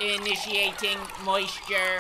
Initiating moisture.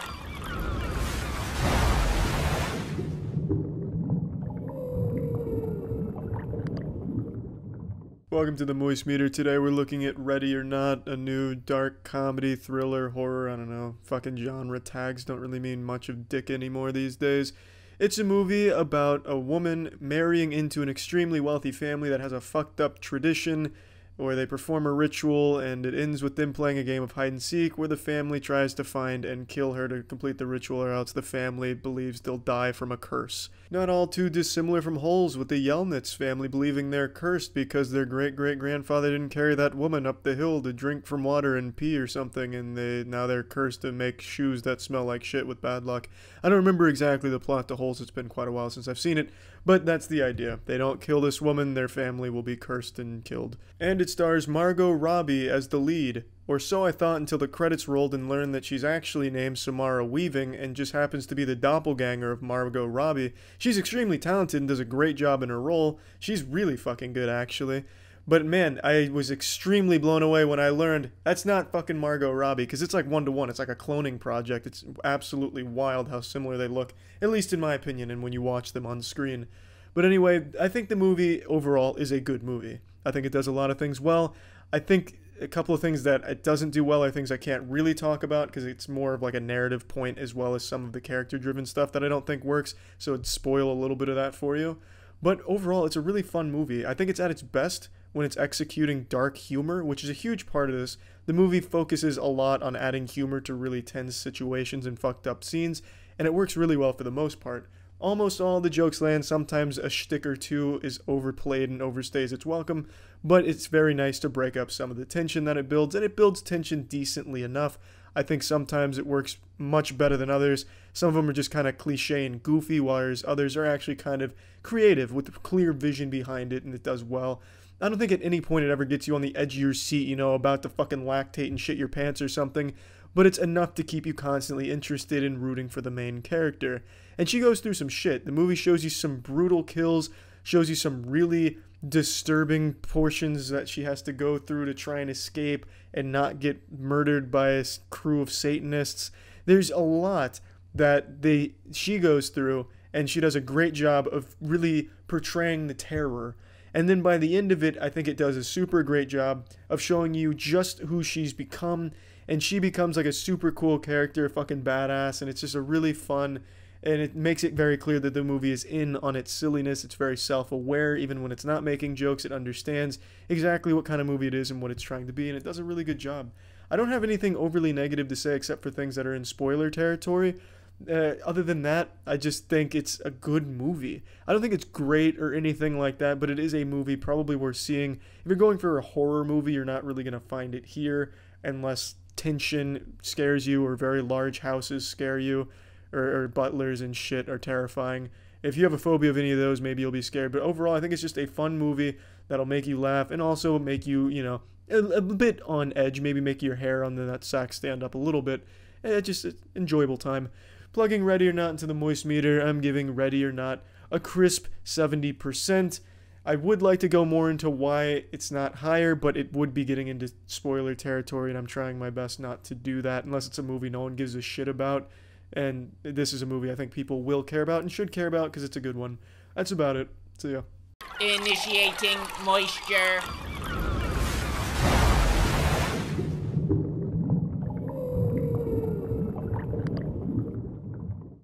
Welcome to the Moist Meter. Today we're looking at Ready or Not, a new dark comedy, thriller, horror, I don't know, fucking genre tags don't really mean much of dick anymore these days. It's a movie about a woman marrying into an extremely wealthy family that has a fucked up tradition where they perform a ritual, and it ends with them playing a game of hide and seek where the family tries to find and kill her to complete the ritual, or else the family believes they'll die from a curse. Not all too dissimilar from Holes, with the Yelnats family believing they're cursed because their great-great-grandfather didn't carry that woman up the hill to drink from water and pee or something, and now they're cursed to make shoes that smell like shit with bad luck. I don't remember exactly the plot to Holes, it's been quite a while since I've seen it, but that's the idea. They don't kill this woman, their family will be cursed and killed. And it stars Margot Robbie as the lead, or so I thought until the credits rolled and learned that she's actually named Samara Weaving and just happens to be the doppelganger of Margot Robbie. She's extremely talented and does a great job in her role. She's really fucking good, actually. But man, I was extremely blown away when I learned that's not fucking Margot Robbie, because it's like one-to-one. It's like a cloning project. It's absolutely wild how similar they look, at least in my opinion, and when you watch them on screen. But anyway, I think the movie overall is a good movie. I think it does a lot of things well. I think a couple of things that it doesn't do well are things I can't really talk about because it's more of like a narrative point as well as some of the character-driven stuff that I don't think works, so it'd spoil a little bit of that for you. But overall, it's a really fun movie. I think it's at its best when it's executing dark humor, which is a huge part of this. The movie focuses a lot on adding humor to really tense situations and fucked up scenes, and it works really well for the most part. Almost all the jokes land, sometimes a shtick or two is overplayed and overstays its welcome, but it's very nice to break up some of the tension that it builds, and it builds tension decently enough. I think sometimes it works much better than others. Some of them are just kind of cliche and goofy, whereas others are actually kind of creative with a clear vision behind it, and it does well. I don't think at any point it ever gets you on the edge of your seat, you know, about to fucking lactate and shit your pants or something, but it's enough to keep you constantly interested in rooting for the main character. And she goes through some shit. The movie shows you some brutal kills, shows you some really disturbing portions that she has to go through to try and escape and not get murdered by a crew of Satanists. There's a lot that she goes through, and she does a great job of really portraying the terror. And then by the end of it, I think it does a super great job of showing you just who she's become, and she becomes like a super cool character, fucking badass, and it's just a really fun, and it makes it very clear that the movie is in on its silliness. It's very self-aware. Even when it's not making jokes, it understands exactly what kind of movie it is and what it's trying to be, and it does a really good job. I don't have anything overly negative to say except for things that are in spoiler territory. Other than that, I just think it's a good movie. I don't think it's great or anything like that, but it is a movie probably worth seeing. If you're going for a horror movie, you're not really going to find it here unless tension scares you or very large houses scare you, or butlers and shit are terrifying. If you have a phobia of any of those, maybe you'll be scared. But overall, I think it's just a fun movie that'll make you laugh and also make you, you know, a bit on edge, maybe make your hair on the nutsack stand up a little bit. It's just an enjoyable time. Plugging Ready or Not into the Moist Meter, I'm giving Ready or Not a crisp 70%. I would like to go more into why it's not higher, but it would be getting into spoiler territory, and I'm trying my best not to do that unless it's a movie no one gives a shit about. And this is a movie I think people will care about and should care about because it's a good one. That's about it. See ya. Initiating moisture.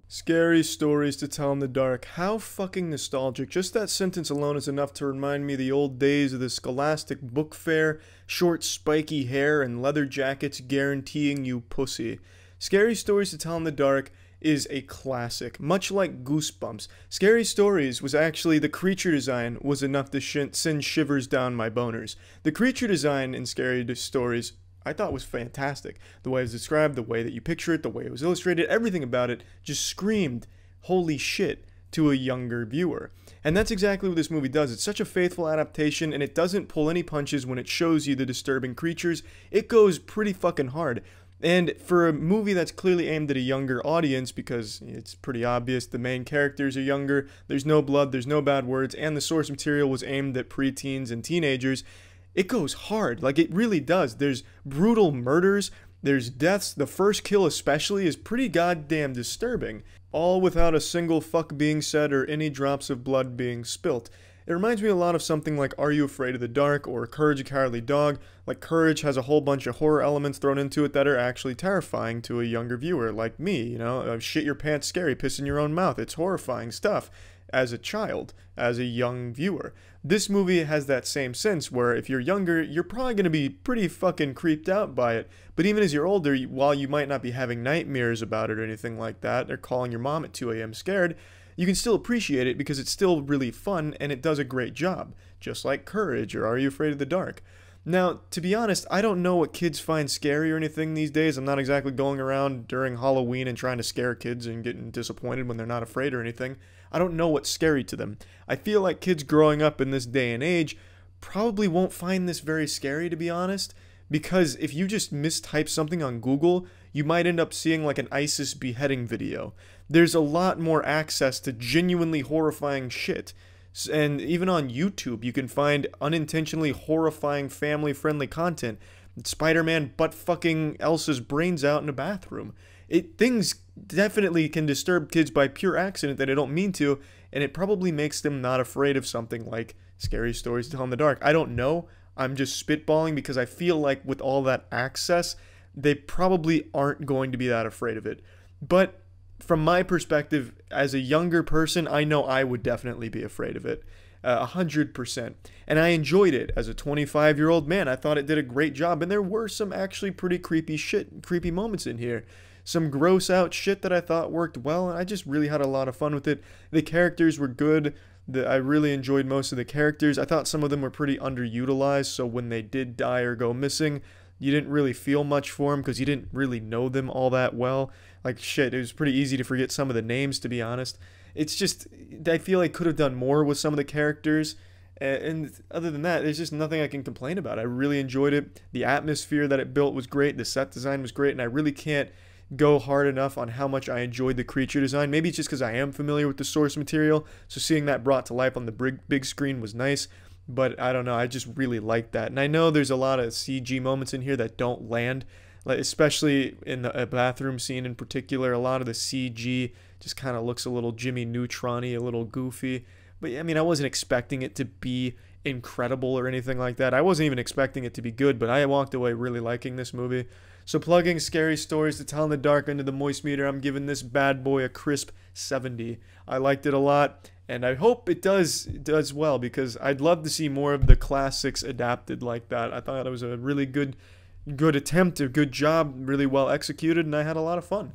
Scary stories to tell in the dark. How fucking nostalgic. Just that sentence alone is enough to remind me of the old days of the Scholastic Book Fair, short spiky hair, and leather jackets guaranteeing you pussy. Scary Stories to Tell in the Dark is a classic, much like Goosebumps. Scary Stories was actually, the creature design was enough to send shivers down my boners. The creature design in Scary Stories I thought was fantastic. The way it was described, the way that you picture it, the way it was illustrated, everything about it just screamed, holy shit, to a younger viewer. And that's exactly what this movie does. It's such a faithful adaptation, and it doesn't pull any punches when it shows you the disturbing creatures. It goes pretty fucking hard. And for a movie that's clearly aimed at a younger audience, because it's pretty obvious the main characters are younger, there's no blood, there's no bad words, and the source material was aimed at preteens and teenagers, it goes hard. Like, it really does. There's brutal murders, There's deaths. The first kill especially is pretty goddamn disturbing, all without a single fuck being said or any drops of blood being spilt. It reminds me a lot of something like Are You Afraid of the Dark or Courage the Cowardly Dog. Like, Courage has a whole bunch of horror elements thrown into it that are actually terrifying to a younger viewer like me, you know? Shit your pants scary, piss in your own mouth. It's horrifying stuff as a child, as a young viewer. This movie has that same sense where if you're younger, you're probably going to be pretty fucking creeped out by it. But even as you're older, while you might not be having nightmares about it or anything like that, or calling your mom at 2 a.m. scared, you can still appreciate it because it's still really fun and it does a great job, just like Courage or Are You Afraid of the Dark? Now, to be honest, I don't know what kids find scary or anything these days. I'm not exactly going around during Halloween and trying to scare kids and getting disappointed when they're not afraid or anything. I don't know what's scary to them. I feel like kids growing up in this day and age probably won't find this very scary, to be honest, because if you just mistype something on Google, you might end up seeing like an ISIS beheading video. There's a lot more access to genuinely horrifying shit. And even on YouTube, you can find unintentionally horrifying family-friendly content. Spider-Man butt-fucking Elsa's brains out in a bathroom. Things definitely can disturb kids by pure accident that they don't mean to, and it probably makes them not afraid of something like Scary Stories to Tell in the Dark. I don't know. I'm just spitballing because I feel like with all that access, they probably aren't going to be that afraid of it. But from my perspective, as a younger person, I know I would definitely be afraid of it. 100%. And I enjoyed it as a 25-year-old man. I thought it did a great job, and there were some actually pretty creepy moments in here. Some gross out shit that I thought worked well, and I just really had a lot of fun with it. The characters were good. I really enjoyed most of the characters. I thought some of them were pretty underutilized, so when they did die or go missing, you didn't really feel much for them because you didn't really know them all that well. Like, shit, it was pretty easy to forget some of the names, to be honest. It's just, I feel like could have done more with some of the characters. And other than that, there's just nothing I can complain about. I really enjoyed it. The atmosphere that it built was great. The set design was great. And I really can't go hard enough on how much I enjoyed the creature design. Maybe it's just because I am familiar with the source material. So seeing that brought to life on the big screen was nice. But I don't know, I just really liked that. And I know there's a lot of CG moments in here that don't land, like especially in the bathroom scene in particular. A lot of the CG just kind of looks a little Jimmy Neutron-y, a little goofy. But I mean, I wasn't expecting it to be incredible or anything like that. I wasn't even expecting it to be good, but I walked away really liking this movie. So plugging Scary Stories to Tell in the Dark into the Moist Meter, I'm giving this bad boy a crisp 70. I liked it a lot, and I hope it does well, because I'd love to see more of the classics adapted like that. I thought it was a really good attempt, a good job, really well executed, and I had a lot of fun.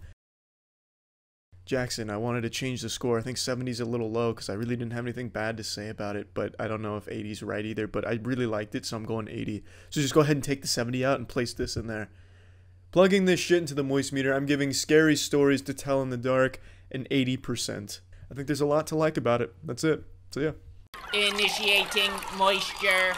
Jackson, I wanted to change the score. I think 70's a little low because I really didn't have anything bad to say about it, but I don't know if 80's right either, but I really liked it, so I'm going 80. So just go ahead and take the 70 out and place this in there. Plugging this shit into the Moist Meter, I'm giving Scary Stories to Tell in the Dark an 80%. I think there's a lot to like about it. That's it. So yeah. Initiating moisture.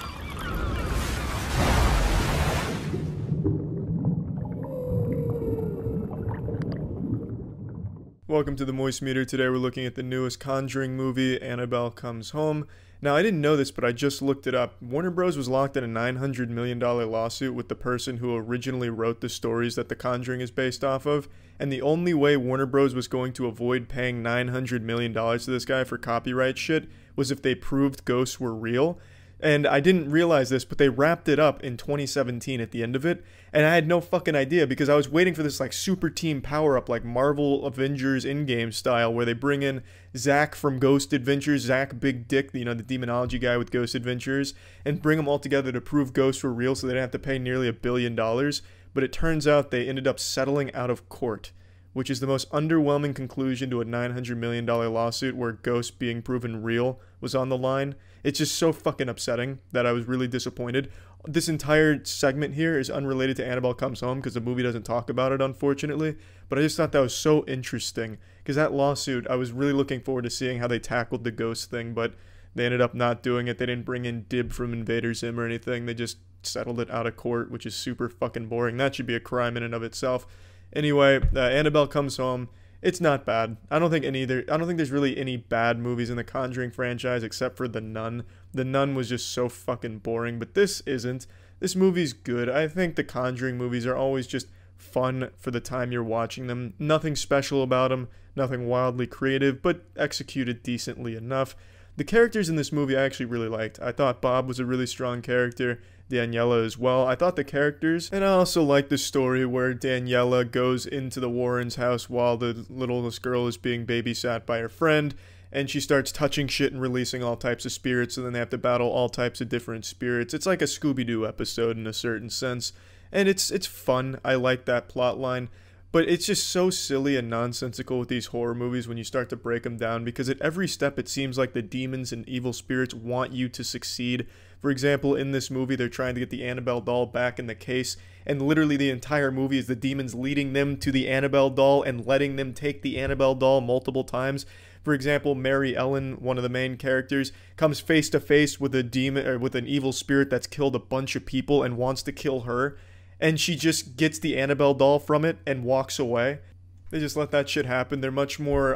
Welcome to the Moist Meter. Today we're looking at the newest Conjuring movie, Annabelle Comes Home. Now, I didn't know this, but I just looked it up. Warner Bros. Was locked in a $900 million lawsuit with the person who originally wrote the stories that The Conjuring is based off of, and the only way Warner Bros. Was going to avoid paying $900 million to this guy for copyright shit was if they proved ghosts were real. And I didn't realize this, but they wrapped it up in 2017 at the end of it, and I had no fucking idea because I was waiting for this like super team power-up like Marvel Avengers Endgame style where they bring in Zack from Ghost Adventures, Zack Big Dick, you know, the demonology guy with Ghost Adventures, and bring them all together to prove ghosts were real so they didn't have to pay nearly $1 billion. But it turns out they ended up settling out of court, which is the most underwhelming conclusion to a $900 million lawsuit where ghosts being proven real was on the line. It's just so fucking upsetting that I was really disappointed. This entire segment here is unrelated to Annabelle Comes Home because the movie doesn't talk about it, unfortunately. But I just thought that was so interesting because that lawsuit, I was really looking forward to seeing how they tackled the ghost thing, but they ended up not doing it. They didn't bring in Dib from Invader Zim or anything. They just settled it out of court, which is super fucking boring. That should be a crime in and of itself. Anyway, Annabelle Comes Home. It's not bad. I don't think there's really any bad movies in the Conjuring franchise except for The Nun. The Nun was just so fucking boring, but this isn't. This movie's good. I think the Conjuring movies are always just fun for the time you're watching them. Nothing special about them, nothing wildly creative, but executed decently enough. The characters in this movie I actually really liked. I thought Bob was a really strong character, Daniela as well. I thought the characters, and I also like the story where Daniela goes into the Warrens' house while the littlest girl is being babysat by her friend, and she starts touching shit and releasing all types of spirits, and then they have to battle all types of different spirits. It's like a Scooby-Doo episode in a certain sense, and it's fun. I like that plot line. But it's just so silly and nonsensical with these horror movies when you start to break them down, because at every step it seems like the demons and evil spirits want you to succeed. For example, in this movie, they're trying to get the Annabelle doll back in the case, and literally the entire movie is the demons leading them to the Annabelle doll and letting them take the Annabelle doll multiple times. For example, Mary Ellen, one of the main characters, comes face to face with a demon or with an evil spirit that's killed a bunch of people and wants to kill her. And she just gets the Annabelle doll from it and walks away. They just let that shit happen. They're much more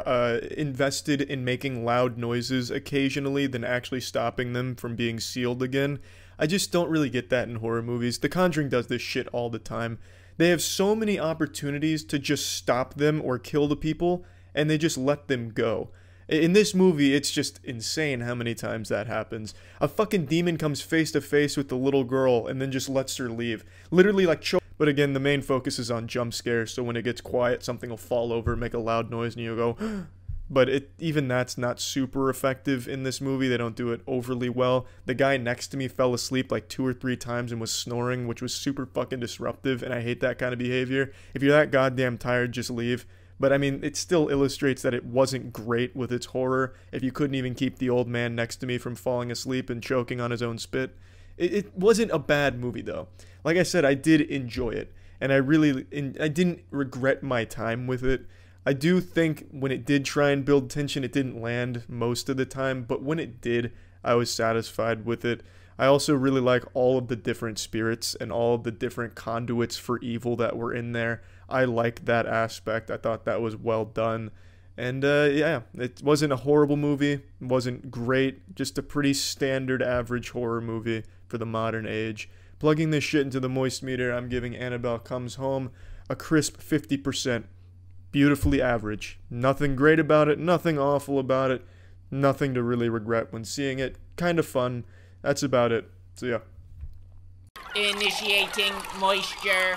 invested in making loud noises occasionally than actually stopping them from being sealed again. I just don't really get that in horror movies. The Conjuring does this shit all the time. They have so many opportunities to just stop them or kill the people, and they just let them go. In this movie, it's just insane how many times that happens. A fucking demon comes face to face with the little girl and then just lets her leave. Literally like But again, the main focus is on jump scares, so when it gets quiet, something will fall over, make a loud noise, and you'll go, But even that's not super effective in this movie. They don't do it overly well. The guy next to me fell asleep like 2 or 3 times and was snoring, which was super fucking disruptive, and I hate that kind of behavior. If you're that goddamn tired, just leave. But I mean, it still illustrates that it wasn't great with its horror if you couldn't even keep the old man next to me from falling asleep and choking on his own spit. It wasn't a bad movie, though. Like I said, I did enjoy it, and I didn't regret my time with it. I do think when it did try and build tension, it didn't land most of the time, but when it did, I was satisfied with it. I also really like all of the different spirits and all of the different conduits for evil that were in there. I like that aspect. I thought that was well done. And yeah, it wasn't a horrible movie. It wasn't great. Just a pretty standard average horror movie for the modern age. Plugging this shit into the moist meter, I'm giving Annabelle Comes Home a crisp 50%. Beautifully average. Nothing great about it. Nothing awful about it. Nothing to really regret when seeing it. Kind of fun. That's about it. So yeah. Initiating moisture.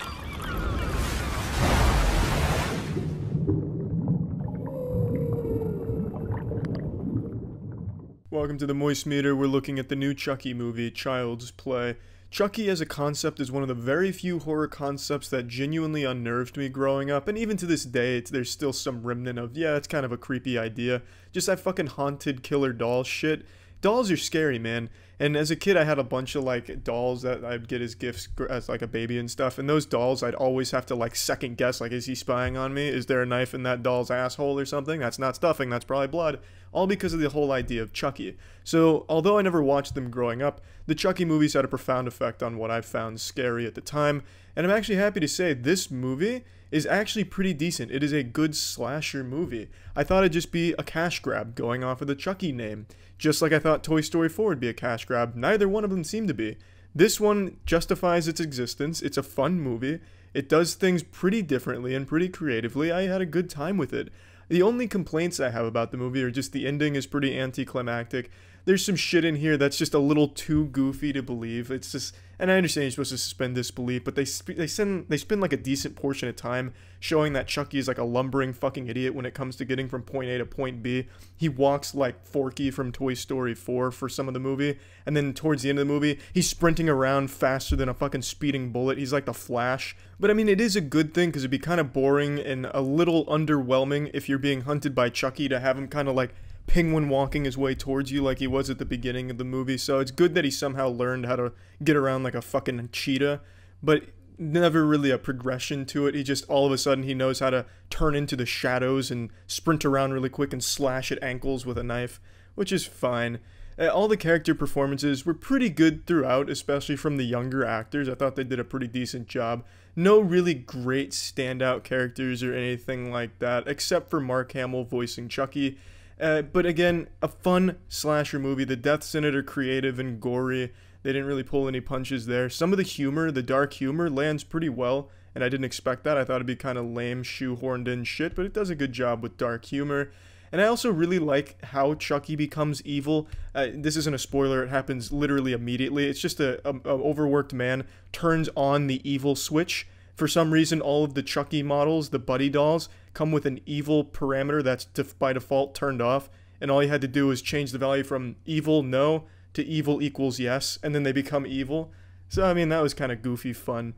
Welcome to the Moist Meter. We're looking at the new Chucky movie, Child's Play. Chucky as a concept is one of the very few horror concepts that genuinely unnerved me growing up, and even to this day, there's still some remnant of, yeah, it's kind of a creepy idea. Just that fucking haunted killer doll shit. Dolls are scary, man. And as a kid, I had a bunch of, like, dolls that I'd get as gifts as, like, a baby and stuff. And those dolls, I'd always have to, like, second guess, like, is he spying on me? Is there a knife in that doll's asshole or something? That's not stuffing, that's probably blood. All because of the whole idea of Chucky. So, although I never watched them growing up, the Chucky movies had a profound effect on what I found scary at the time. And I'm actually happy to say this movie is actually pretty decent. It is a good slasher movie. I thought it'd just be a cash grab going off of the Chucky name. Just like I thought Toy Story 4 would be a cash grab. Neither one of them seemed to be. This one justifies its existence. It's a fun movie. It does things pretty differently and pretty creatively. I had a good time with it. The only complaints I have about the movie are just the ending is pretty anticlimactic. There's some shit in here that's just a little too goofy to believe. It's just, and I understand you're supposed to suspend disbelief, but they spend like a decent portion of time showing that Chucky is like a lumbering fucking idiot when it comes to getting from point A to point B. He walks like Forky from Toy Story 4 for some of the movie, and then towards the end of the movie, he's sprinting around faster than a fucking speeding bullet. He's like the Flash. But I mean, it is a good thing because it'd be kind of boring and a little underwhelming if you're being hunted by Chucky to have him kind of like Penguin walking his way towards you like he was at the beginning of the movie. So it's good that he somehow learned how to get around like a fucking cheetah, but never really a progression to it. He just all of a sudden he knows how to turn into the shadows and sprint around really quick and slash at ankles with a knife, which is fine. All the character performances were pretty good throughout, especially from the younger actors. I thought they did a pretty decent job. No really great standout characters or anything like that, except for Mark Hamill voicing Chucky. But again, a fun slasher movie. The deaths in it are creative and gory. They didn't really pull any punches there. Some of the humor, the dark humor, lands pretty well. and I didn't expect that. I thought it'd be kind of lame, shoehorned in shit, but it does a good job with dark humor. And I also really like how Chucky becomes evil. This isn't a spoiler, it happens literally immediately. It's just a overworked man turns on the evil switch. For some reason, all of the Chucky models, the Buddy dolls, come with an evil parameter that's by default turned off. And all you had to do is change the value from evil no to evil equals yes, and then they become evil. So, I mean, that was kind of goofy fun.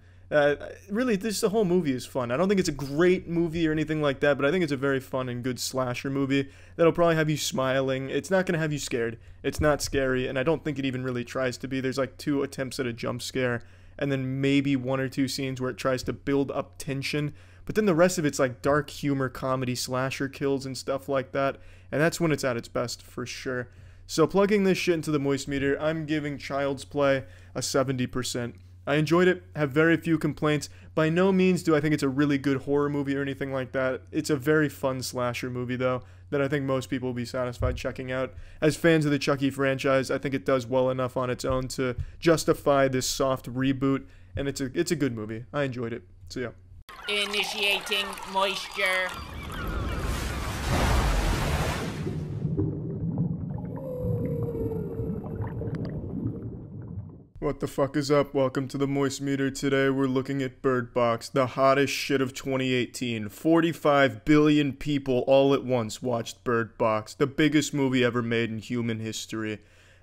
Really, the whole movie is fun. I don't think it's a great movie or anything like that, but I think it's a very fun and good slasher movie that'll probably have you smiling. It's not going to have you scared. It's not scary, and I don't think it even really tries to be. There's like 2 attempts at a jump scare, and then maybe 1 or 2 scenes where it tries to build up tension, but then the rest of it's like dark humor, comedy, slasher kills, and stuff like that, and that's when it's at its best for sure. So plugging this shit into the moist meter, I'm giving Child's Play a 70%. I enjoyed it, have very few complaints. By no means do I think it's a really good horror movie or anything like that. It's a very fun slasher movie, though, that I think most people will be satisfied checking out. As fans of the Chucky franchise, I think it does well enough on its own to justify this soft reboot, and it's a good movie. I enjoyed it. So yeah. Initiating moisture. What the fuck is up? Welcome to the Moist Meter. Today we're looking at Bird Box, the hottest shit of 2018. 45 billion people all at once watched Bird Box, the biggest movie ever made in human history.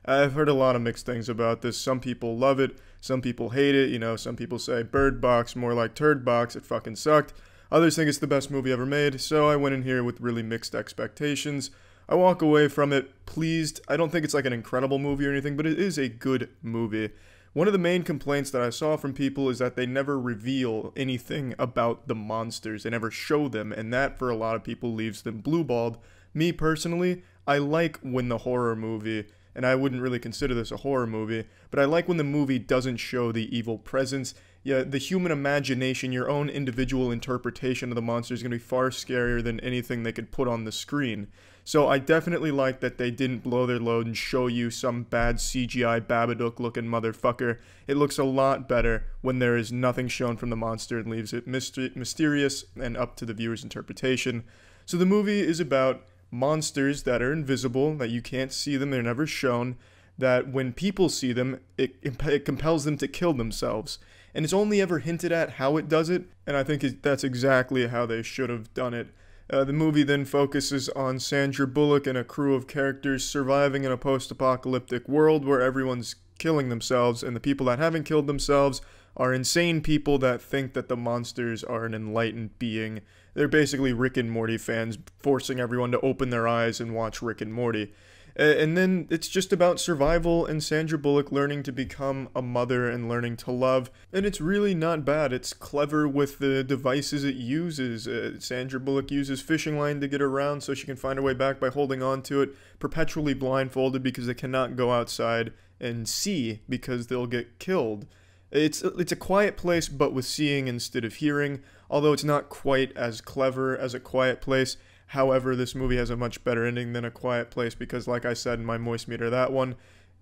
I've heard a lot of mixed things about this. Some people love it, some people hate it. You know, some people say Bird Box, more like Turd Box, it fucking sucked. Others think it's the best movie ever made, so I went in here with really mixed expectations. I walk away from it pleased. I don't think it's like an incredible movie or anything, but it is a good movie. One of the main complaints that I saw from people is that they never reveal anything about the monsters. They never show them, and that for a lot of people leaves them blue-balled. Me personally, I like when the horror movie, and I wouldn't really consider this a horror movie, but I like when the movie doesn't show the evil presence. Yeah, the human imagination, your own individual interpretation of the monster is going to be far scarier than anything they could put on the screen. So I definitely like that they didn't blow their load and show you some bad CGI Babadook-looking motherfucker. It looks a lot better when there is nothing shown from the monster and leaves it mysterious and up to the viewer's interpretation. So the movie is about monsters that are invisible, that you can't see them, they're never shown, that when people see them, it compels them to kill themselves. And it's only ever hinted at how it does it, and I think that's exactly how they should have done it. The movie then focuses on Sandra Bullock and a crew of characters surviving in a post-apocalyptic world where everyone's killing themselves, and the people that haven't killed themselves are insane people that think that the monsters are an enlightened being. They're basically Rick and Morty fans, forcing everyone to open their eyes and watch Rick and Morty. And then it's just about survival and Sandra Bullock learning to become a mother and learning to love. And it's really not bad. It's clever with the devices it uses. Sandra Bullock uses fishing line to get around so she can find her way back by holding on to it, perpetually blindfolded because they cannot go outside and see because they'll get killed. It's a quiet place but with seeing instead of hearing, although it's not quite as clever as A Quiet Place. However, this movie has a much better ending than A Quiet Place because, like I said in my moist meter, that one,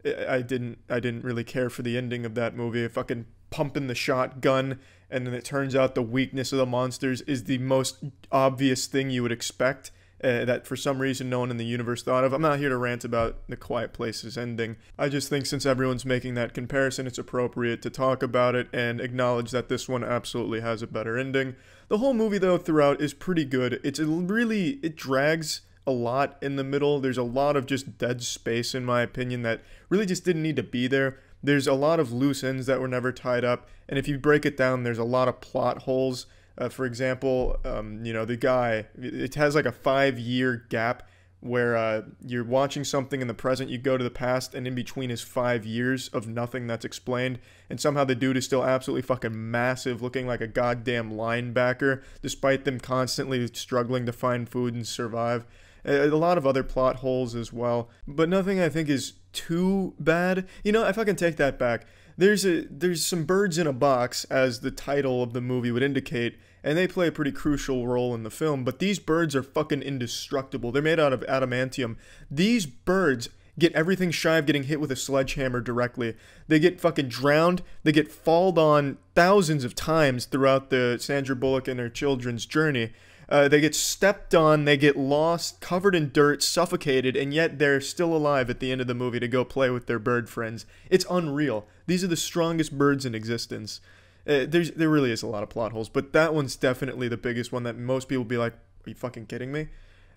I didn't really care for the ending of that movie. Fucking pumping the shotgun, and then it turns out the weakness of the monsters is the most obvious thing you would expect. That for some reason no one in the universe thought of. I'm not here to rant about The Quiet Place's ending. I just think since everyone's making that comparison, it's appropriate to talk about it and acknowledge that this one absolutely has a better ending. The whole movie, though, throughout is pretty good. It drags a lot in the middle. There's a lot of just dead space, in my opinion, that really just didn't need to be there. There's a lot of loose ends that were never tied up, and if you break it down, there's a lot of plot holes. For example, the guy, it has like a 5-year gap where you're watching something in the present, you go to the past, and in between is 5 years of nothing that's explained, and somehow the dude is still absolutely fucking massive, looking like a goddamn linebacker, despite them constantly struggling to find food and survive. A lot of other plot holes as well, but nothing I think is too bad. You know, if I can take that back, there's some birds in a box, as the title of the movie would indicate, and they play a pretty crucial role in the film, but these birds are fucking indestructible. They're made out of adamantium. These birds, get everything shy of getting hit with a sledgehammer directly. They get fucking drowned. They get falled on thousands of times throughout the Sandra Bullock and her children's journey. They get stepped on, they get lost, covered in dirt, suffocated, and yet they're still alive at the end of the movie to go play with their bird friends. It's unreal. These are the strongest birds in existence. There really is a lot of plot holes, but that one's definitely the biggest one that most people be like, are you fucking kidding me?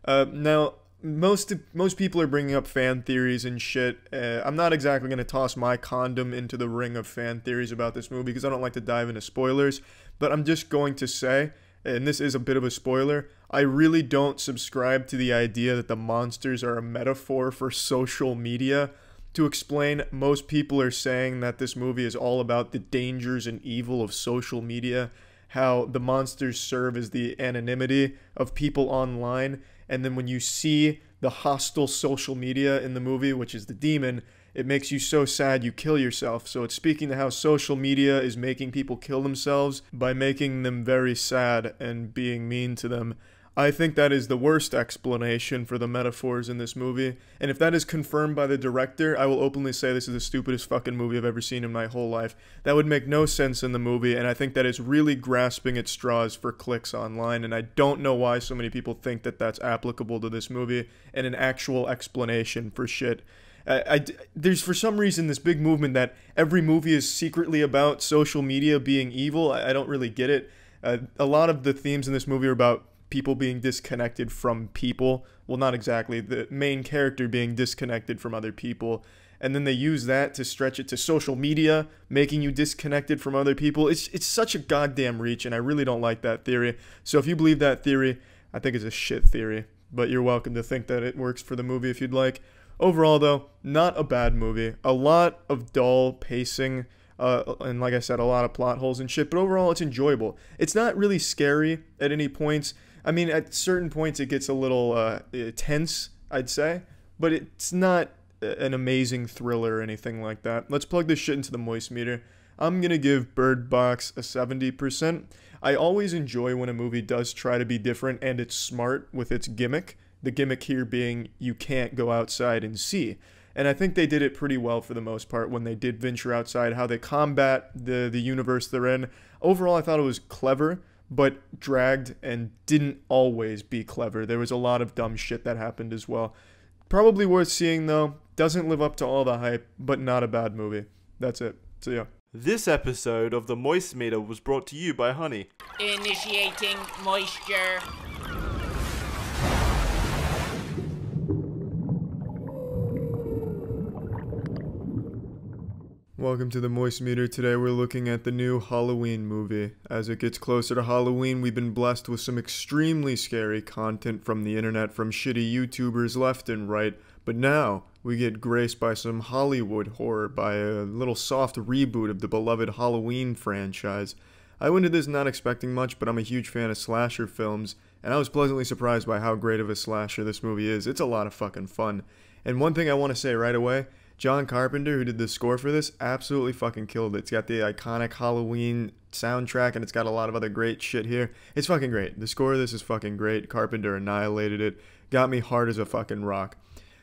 Now, most people are bringing up fan theories and shit. I'm not exactly going to toss my condom into the ring of fan theories about this movie because I don't like to dive into spoilers, but I'm just going to say, and this is a bit of a spoiler, I really don't subscribe to the idea that the monsters are a metaphor for social media. To explain, most people are saying that this movie is all about the dangers and evil of social media, how the monsters serve as the anonymity of people online, and then when you see the hostile social media in the movie, which is the demon, it makes you so sad you kill yourself. So it's speaking to how social media is making people kill themselves by making them very sad and being mean to them. I think that is the worst explanation for the metaphors in this movie, and if that is confirmed by the director, I will openly say this is the stupidest fucking movie I've ever seen in my whole life. That would make no sense in the movie, and I think that is really grasping at straws for clicks online, and I don't know why so many people think that that's applicable to this movie and an actual explanation for shit. There's for some reason this big movement that every movie is secretly about social media being evil. I don't really get it. A lot of the themes in this movie are about people being disconnected from people. Well, not exactly. The main character being disconnected from other people. And then they use that to stretch it to social media, making you disconnected from other people. It's such a goddamn reach, and I really don't like that theory. So if you believe that theory, I think it's a shit theory. But you're welcome to think that it works for the movie if you'd like. Overall, though, not a bad movie. A lot of dull pacing, and like I said, a lot of plot holes and shit. But overall, it's enjoyable. It's not really scary at any points. I mean, at certain points, it gets a little tense, I'd say. But it's not an amazing thriller or anything like that. Let's plug this shit into the moist meter. I'm going to give Bird Box a 70%. I always enjoy when a movie does try to be different and it's smart with its gimmick. The gimmick here being you can't go outside and see. And I think they did it pretty well for the most part when they did venture outside, how they combat the universe they're in. Overall, I thought it was clever, but dragged and didn't always be clever. There was a lot of dumb shit that happened as well. Probably worth seeing, though. Doesn't live up to all the hype, but not a bad movie. That's it. See ya. This episode of the Moist Meter was brought to you by Honey. Initiating moisture. Welcome to the Moist Meter. Today we're looking at the new Halloween movie. As it gets closer to Halloween, we've been blessed with some extremely scary content from the internet from shitty YouTubers left and right, but now we get graced by some Hollywood horror, by a little soft reboot of the beloved Halloween franchise. I went into this not expecting much, but I'm a huge fan of slasher films, and I was pleasantly surprised by how great of a slasher this movie is. It's a lot of fucking fun. And one thing I want to say right away, John Carpenter, who did the score for this, absolutely fucking killed it. It's got the iconic Halloween soundtrack, and it's got a lot of other great shit here. It's fucking great. The score of this is fucking great. Carpenter annihilated it. Got me hard as a fucking rock.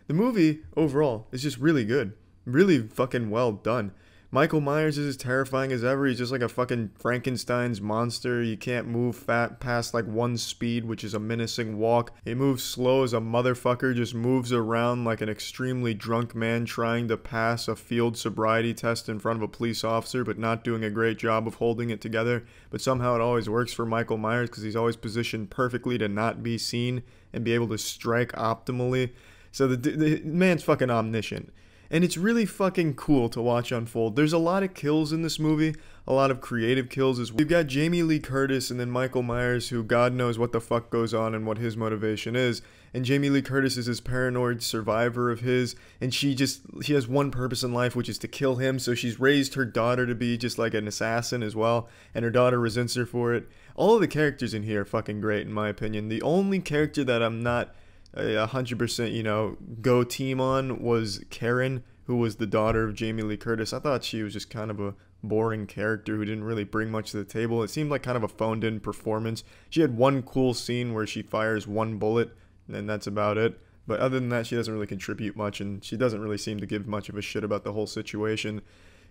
The movie, overall, is just really good. Really fucking well done. Michael Myers is as terrifying as ever. He's just like a fucking Frankenstein's monster. You can't move past like one speed, which is a menacing walk. He moves slow as a motherfucker, just moves around like an extremely drunk man trying to pass a field sobriety test in front of a police officer, but not doing a great job of holding it together. But somehow it always works for Michael Myers because he's always positioned perfectly to not be seen and be able to strike optimally. So the man's fucking omniscient. And it's really fucking cool to watch unfold. There's a lot of kills in this movie, a lot of creative kills as well. You've got Jamie Lee Curtis and then Michael Myers, who God knows what the fuck goes on and what his motivation is. And Jamie Lee Curtis is this paranoid survivor of his, and she has one purpose in life, which is to kill him. So she's raised her daughter to be just like an assassin as well, and her daughter resents her for it. All of the characters in here are fucking great in my opinion. The only character that I'm not 100%, go team on was Karen, who was the daughter of Jamie Lee Curtis. I thought she was just kind of a boring character who didn't really bring much to the table. It seemed like kind of a phoned-in performance. She had one cool scene where she fires one bullet, and that's about it. But other than that, she doesn't really contribute much, and she doesn't really seem to give much of a shit about the whole situation.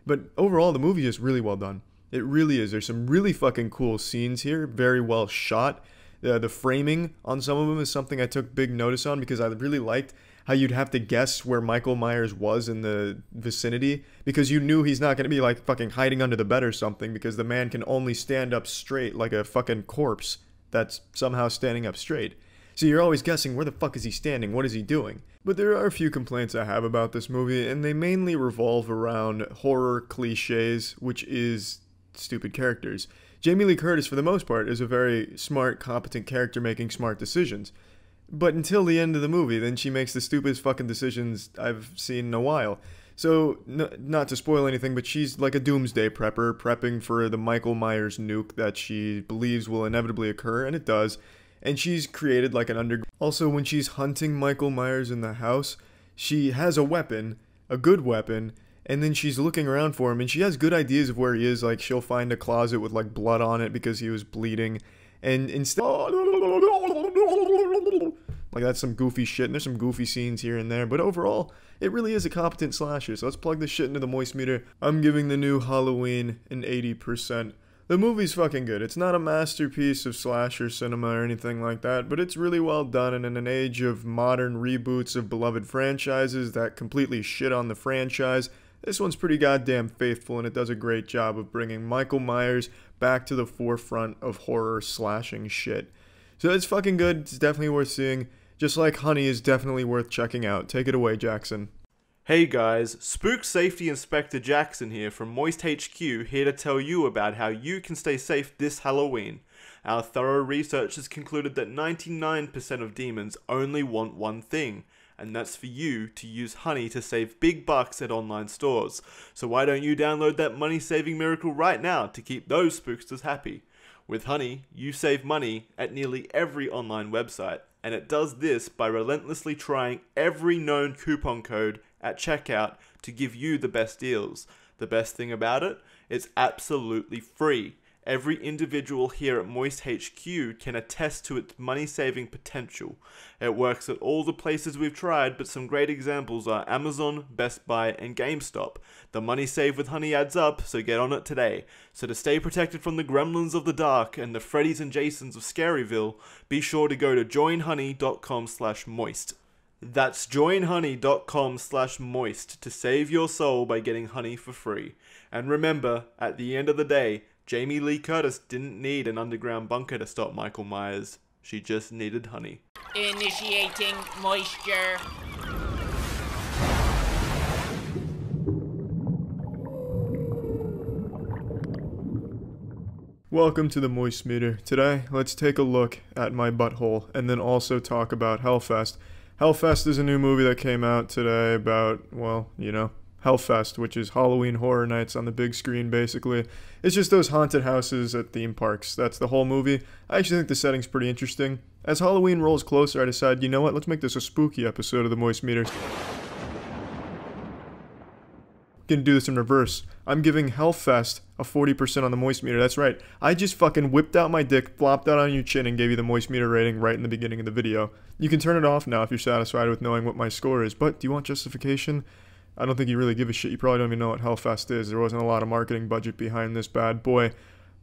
But overall, the movie is really well done. It really is. There's some really fucking cool scenes here, very well shot. The framing on some of them is something I took big notice on because I really liked how you'd have to guess where Michael Myers was in the vicinity because you knew he's not going to be like fucking hiding under the bed or something because the man can only stand up straight like a fucking corpse that's somehow standing up straight. So you're always guessing where the fuck is he standing, what is he doing? But there are a few complaints I have about this movie, and they mainly revolve around horror cliches, which is stupid characters. Jamie Lee Curtis, for the most part, is a very smart, competent character making smart decisions. But until the end of the movie, then she makes the stupidest fucking decisions I've seen in a while. So, not to spoil anything, but she's like a doomsday prepper, prepping for the Michael Myers nuke that she believes will inevitably occur, and it does. And she's created like an underground. Also, when she's hunting Michael Myers in the house, she has a weapon, a good weapon, and then she's looking around for him, and she has good ideas of where he is. Like, she'll find a closet with like blood on it because he was bleeding, and instead, like, that's some goofy shit, and there's some goofy scenes here and there, but overall, it really is a competent slasher. So let's plug this shit into the moist meter. I'm giving the new Halloween an 80%. The movie's fucking good. It's not a masterpiece of slasher cinema or anything like that, but it's really well done, and in an age of modern reboots of beloved franchises that completely shit on the franchise, this one's pretty goddamn faithful, and it does a great job of bringing Michael Myers back to the forefront of horror slashing shit. So it's fucking good. It's definitely worth seeing. Just like Honey is definitely worth checking out. Take it away, Jackson. Hey guys, Spook Safety Inspector Jackson here from Moist HQ, here to tell you about how you can stay safe this Halloween. Our thorough research has concluded that 99% of demons only want one thing, and that's for you to use Honey to save big bucks at online stores. So why don't you download that money-saving miracle right now to keep those spooksters happy? With Honey, you save money at nearly every online website, and it does this by relentlessly trying every known coupon code at checkout to give you the best deals. The best thing about it? It's absolutely free. Every individual here at Moist HQ can attest to its money-saving potential. It works at all the places we've tried, but some great examples are Amazon, Best Buy, and GameStop. The money saved with Honey adds up, so get on it today. So to stay protected from the gremlins of the dark and the Freddys and Jasons of Scaryville, be sure to go to joinhoney.com/moist. That's joinhoney.com/moist to save your soul by getting Honey for free. And remember, at the end of the day, Jamie Lee Curtis didn't need an underground bunker to stop Michael Myers. She just needed Honey. Initiating moisture. Welcome to the Moist Meter. Today, let's take a look at my butthole and then also talk about Hellfest. Hellfest is a new movie that came out today about, well, you know, Hellfest, which is Halloween Horror Nights on the big screen, basically. It's just those haunted houses at theme parks. That's the whole movie. I actually think the setting's pretty interesting. As Halloween rolls closer, I decided, you know what, let's make this a spooky episode of the Moist Meter. Gonna do this in reverse. I'm giving Hellfest a 40% on the Moist Meter. That's right. I just fucking whipped out my dick, flopped out on your chin, and gave you the Moist Meter rating right in the beginning of the video. You can turn it off now if you're satisfied with knowing what my score is, but do you want justification? I don't think you really give a shit. You probably don't even know what Hellfest is. There wasn't a lot of marketing budget behind this bad boy.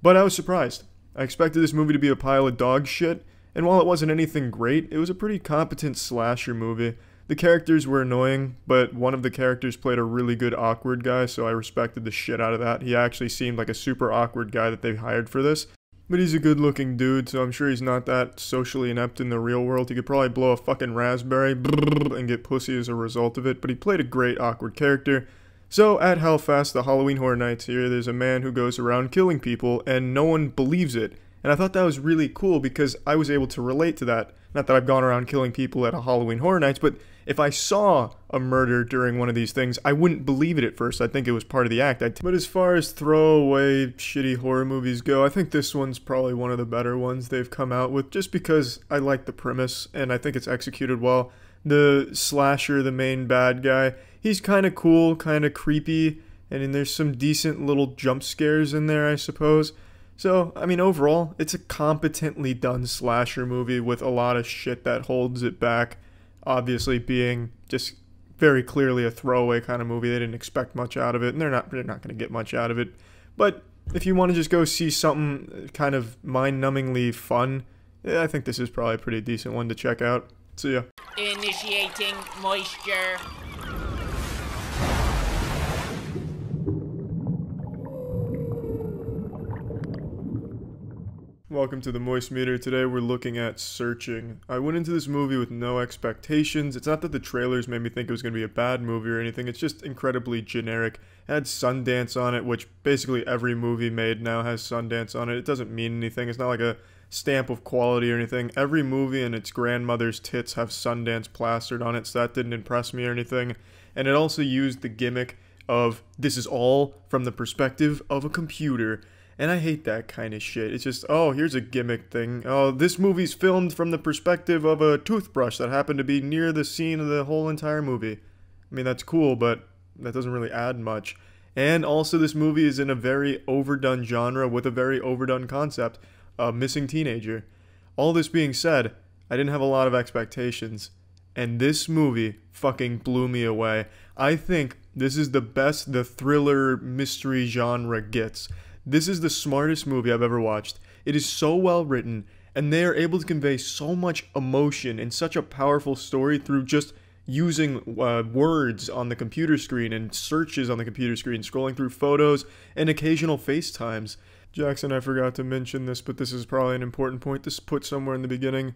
But I was surprised. I expected this movie to be a pile of dog shit, and while it wasn't anything great, it was a pretty competent slasher movie. The characters were annoying, but one of the characters played a really good awkward guy, so I respected the shit out of that. He actually seemed like a super awkward guy that they hired for this. But he's a good-looking dude, so I'm sure he's not that socially inept in the real world. He could probably blow a fucking raspberry and get pussy as a result of it, but he played a great awkward character. So, at Hellfest, the Halloween Horror Nights here, there's a man who goes around killing people, and no one believes it. And I thought that was really cool because I was able to relate to that. Not that I've gone around killing people at a Halloween Horror Nights, but if I saw a murder during one of these things, I wouldn't believe it at first. I'd think it was part of the act. But as far as throwaway, shitty horror movies go, I think this one's probably one of the better ones they've come out with, just because I like the premise, and I think it's executed well. The slasher, the main bad guy, he's kind of cool, kind of creepy, and then there's some decent little jump scares in there, I suppose. So, I mean, overall, it's a competently done slasher movie with a lot of shit that holds it back. obviously being just very clearly a throwaway kind of movie. They didn't expect much out of it, and they're not going to get much out of it. But if you want to just go see something kind of mind-numbingly fun, I think this is probably a pretty decent one to check out. See ya. Initiating moisture. Welcome to the Moist Meter. Today we're looking at Searching. I went into this movie with no expectations. It's not that the trailers made me think it was going to be a bad movie or anything. It's just incredibly generic. It had Sundance on it, which basically every movie made now has Sundance on it. It doesn't mean anything. It's not like a stamp of quality or anything. Every movie and its grandmother's tits have Sundance plastered on it, so that didn't impress me or anything. And it also used the gimmick of this is all from the perspective of a computer. And I hate that kind of shit. It's just, oh, here's a gimmick thing. Oh, this movie's filmed from the perspective of a toothbrush that happened to be near the scene of the whole entire movie. I mean, that's cool, but that doesn't really add much. And also, this movie is in a very overdone genre with a very overdone concept, a missing teenager. All this being said, I didn't have a lot of expectations. And this movie fucking blew me away. I think this is the best the thriller mystery genre gets. This is the smartest movie I've ever watched. It is so well written, and they are able to convey so much emotion in such a powerful story through just using words on the computer screen and searches on the computer screen, scrolling through photos and occasional FaceTimes. Jackson, I forgot to mention this, but this is probably an important point to put somewhere in the beginning.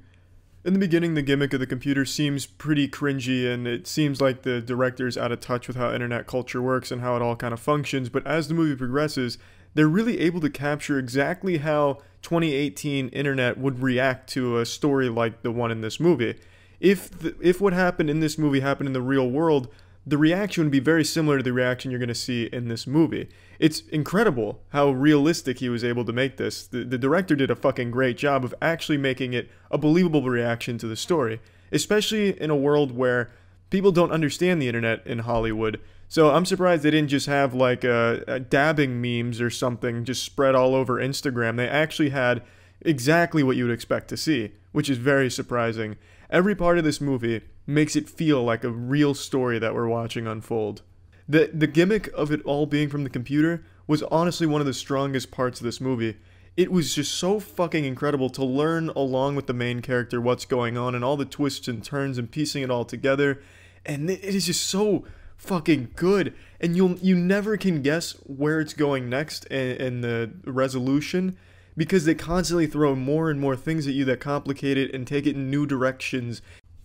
In the beginning, the gimmick of the computer seems pretty cringy, and it seems like the director's out of touch with how internet culture works and how it all kind of functions, but as the movie progresses, they're really able to capture exactly how 2018 internet would react to a story like the one in this movie. If what happened in this movie happened in the real world, the reaction would be very similar to the reaction you're going to see in this movie. It's incredible how realistic he was able to make this. The director did a fucking great job of actually making it a believable reaction to the story, especially in a world where people don't understand the internet in Hollywood. So I'm surprised they didn't just have like dabbing memes or something just spread all over Instagram. They actually had exactly what you would expect to see, which is very surprising. Every part of this movie makes it feel like a real story that we're watching unfold. The gimmick of it all being from the computer was honestly one of the strongest parts of this movie. It was just so fucking incredible to learn along with the main character what's going on and all the twists and turns and piecing it all together. And it is just so fucking good, and you never can guess where it's going next and the resolution, because they constantly throw more and more things at you that complicate it and take it in new directions,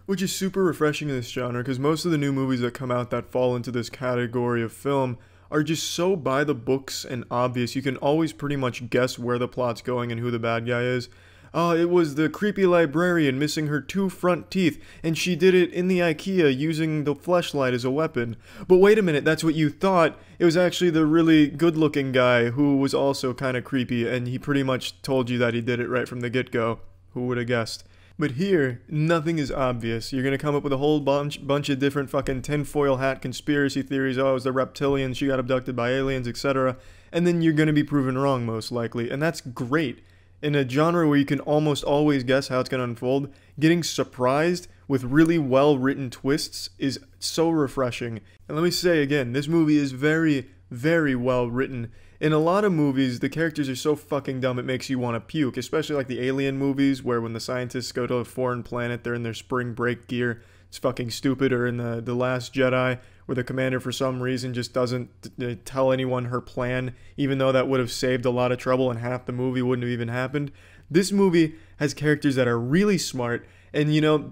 which is super refreshing in this genre, because most of the new movies that come out that fall into this category of film are just so by the books and obvious. You can always pretty much guess where the plot's going and who the bad guy is. Oh, it was the creepy librarian missing her 2 front teeth, and she did it in the IKEA using the fleshlight as a weapon. But wait a minute, that's what you thought. It was actually the really good-looking guy who was also kind of creepy, and he pretty much told you that he did it right from the get-go. Who would have guessed? But here, nothing is obvious. You're gonna come up with a whole bunch of different fucking tinfoil hat conspiracy theories. Oh, it was the reptilians, she got abducted by aliens, etc. And then you're gonna be proven wrong, most likely. And that's great. In a genre where you can almost always guess how it's going to unfold, getting surprised with really well-written twists is so refreshing. And let me say again, this movie is very, very well written. In a lot of movies, the characters are so fucking dumb it makes you want to puke, especially like the Alien movies, where when the scientists go to a foreign planet, they're in their spring break gear. It's fucking stupid. Or in the Last Jedi, where the commander for some reason just doesn't tell anyone her plan, even though that would have saved a lot of trouble and half the movie wouldn't have even happened. This movie has characters that are really smart, and you know,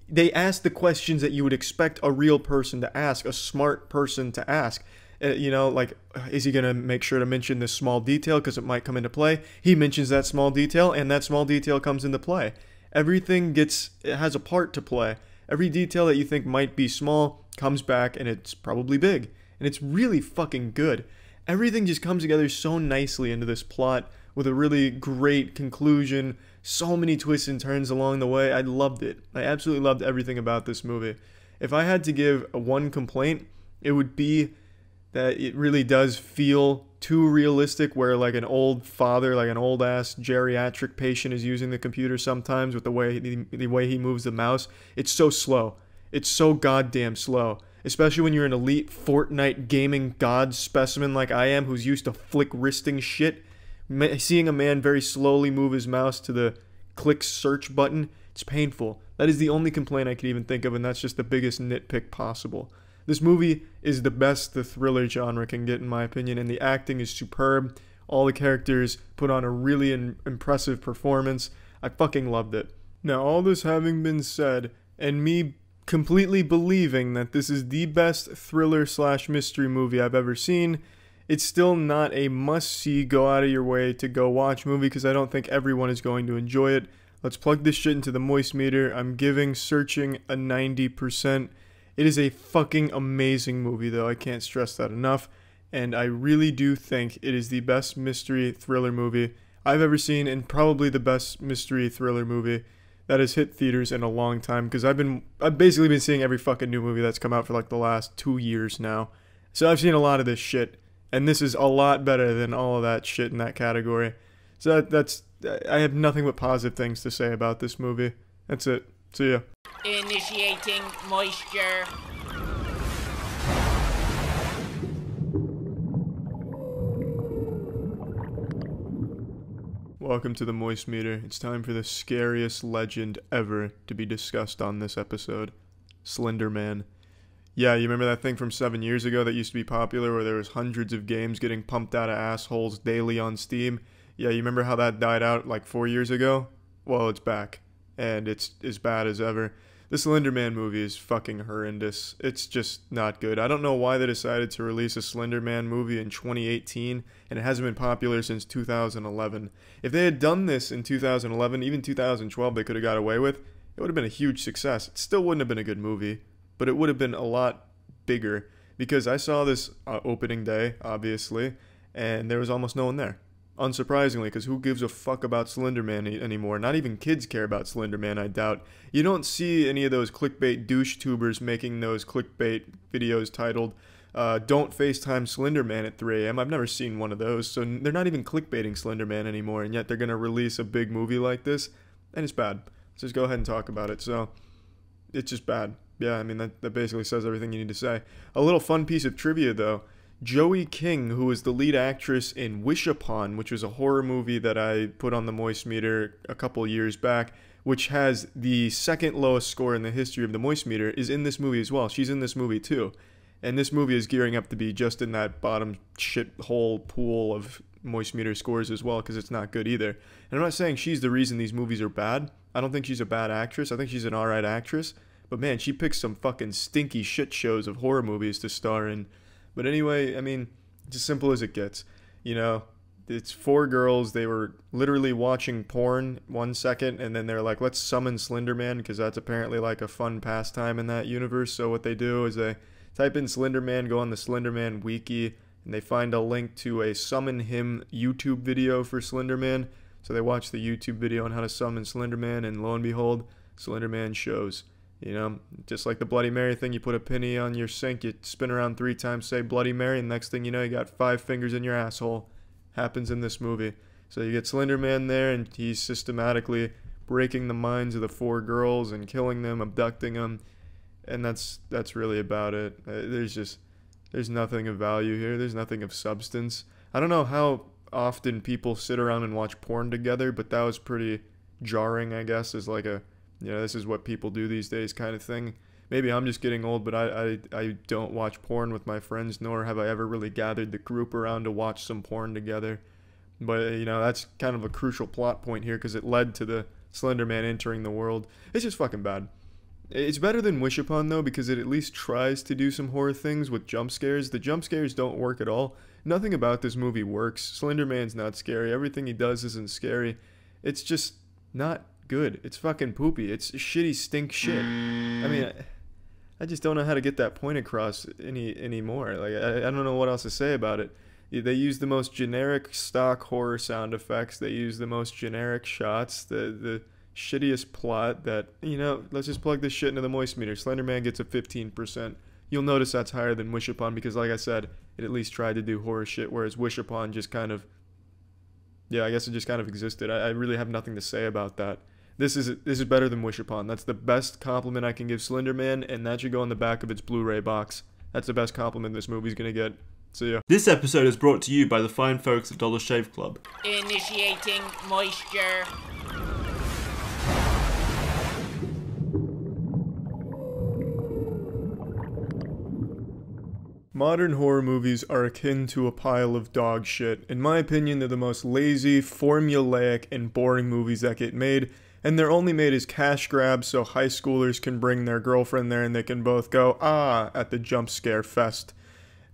they ask the questions that you would expect a real person to ask, a smart person to ask. You know, like, is he going to make sure to mention this small detail because it might come into play? He mentions that small detail, and that small detail comes into play. Everything it has a part to play. Every detail that you think might be small comes back, and it's probably big. And it's really fucking good. Everything just comes together so nicely into this plot with a really great conclusion. So many twists and turns along the way. I loved it. I absolutely loved everything about this movie. If I had to give one complaint, it would be that it really does feel too realistic, where like an old father, like an old ass geriatric patient is using the computer sometimes with the way he moves the mouse. It's so slow. It's so goddamn slow. Especially when you're an elite Fortnite gaming god specimen like I am, who's used to flick wristing shit. Seeing a man very slowly move his mouse to the click search button, it's painful. That is the only complaint I could even think of, and that's just the biggest nitpick possible. This movie is the best the thriller genre can get, in my opinion, and the acting is superb. All the characters put on a really impressive performance. I fucking loved it. Now, all this having been said, and me completely believing that this is the best thriller/mystery movie I've ever seen, it's still not a must-see, go out of your way to go watch movie, because I don't think everyone is going to enjoy it. Let's plug this shit into the moist meter. I'm giving Searching a 90%. It is a fucking amazing movie, though. I can't stress that enough. And I really do think it is the best mystery thriller movie I've ever seen, and probably the best mystery thriller movie that has hit theaters in a long time, because I've basically been seeing every fucking new movie that's come out for like the last 2 years now. So I've seen a lot of this shit, and this is a lot better than all of that shit in that category. So I have nothing but positive things to say about this movie. That's it. See ya. Initiating moisture. Welcome to the Moist Meter. It's time for the scariest legend ever to be discussed on this episode. Slender Man. Yeah, you remember that thing from 7 years ago that used to be popular, where there was hundreds of games getting pumped out of assholes daily on Steam? Yeah, you remember how that died out like 4 years ago? Well, it's back, and it's as bad as ever. The Slender Man movie is fucking horrendous. It's just not good. I don't know why they decided to release a Slender Man movie in 2018, and it hasn't been popular since 2011. If they had done this in 2011, even 2012, they could have got away with, it would have been a huge success. It still wouldn't have been a good movie, but it would have been a lot bigger, because I saw this opening day, obviously, and there was almost no one there. Unsurprisingly, because who gives a fuck about Slender Man anymore? Not even kids care about Slender Man, I doubt. You don't see any of those clickbait douche tubers making those clickbait videos titled, Don't FaceTime Slender Man at 3 a.m. I've never seen one of those, so they're not even clickbaiting Slender Man anymore, and yet they're going to release a big movie like this, and it's bad. Let's just go ahead and talk about it. So, it's just bad. Yeah, I mean, that basically says everything you need to say. A little fun piece of trivia, though. Joey King, who was the lead actress in Wish Upon, which was a horror movie that I put on the Moist Meter a couple years back, which has the second lowest score in the history of the Moist Meter, is in this movie as well. She's in this movie too. And this movie is gearing up to be just in that bottom shithole pool of Moist Meter scores as well, because it's not good either. And I'm not saying she's the reason these movies are bad. I don't think she's a bad actress. I think she's an alright actress. But man, she picks some fucking stinky shit shows of horror movies to star in. But anyway, I mean, it's as simple as it gets. You know, it's 4 girls. They were literally watching porn 1 second, and then they're like, let's summon Slender Man, because that's apparently like a fun pastime in that universe. So what they do is they type in Slender Man, go on the Slender Man wiki, and they find a link to a summon him YouTube video for Slender Man. So they watch the YouTube video on how to summon Slender Man, and lo and behold, Slender Man shows. You know, just like the Bloody Mary thing, you put a penny on your sink, you spin around 3 times, say Bloody Mary, and next thing you know, you got 5 fingers in your asshole. Happens in this movie. So you get Slender Man there, and he's systematically breaking the minds of the 4 girls and killing them, abducting them, and that's really about it. There's nothing of value here. There's nothing of substance. I don't know how often people sit around and watch porn together, but that was pretty jarring, I guess, as like a, you know, this is what people do these days kind of thing. Maybe I'm just getting old, but I don't watch porn with my friends, nor have I ever really gathered the group around to watch some porn together. But, you know, that's kind of a crucial plot point here, because it led to the Slender Man entering the world. It's just fucking bad. It's better than Wish Upon, though, because it at least tries to do some horror things with jump scares. The jump scares don't work at all. Nothing about this movie works. Slender Man's not scary. Everything he does isn't scary. It's just not good. It's fucking poopy. It's shitty stink shit. I mean, I just don't know how to get that point across anymore. Like, I don't know what else to say about it. They use the most generic stock horror sound effects. They use the most generic shots. The shittiest plot that, you know, let's just plug this shit into the Moist Meter. Slender Man gets a 15%. you'll notice that's higher than Wish Upon because, like I said, it at least tried to do horror shit, whereas Wish Upon just kind of, yeah, I guess it just kind of existed. I really have nothing to say about that. This is better than Wish Upon. That's the best compliment I can give Slender Man, and that should go on the back of its Blu-ray box. That's the best compliment this movie's gonna get. See ya. This episode is brought to you by the fine folks at Dollar Shave Club. Initiating moisture. Modern horror movies are akin to a pile of dog shit. In my opinion, they're the most lazy, formulaic, and boring movies that get made, and they're only made as cash grabs so high schoolers can bring their girlfriend there and they can both go, ah, at the jump scare fest.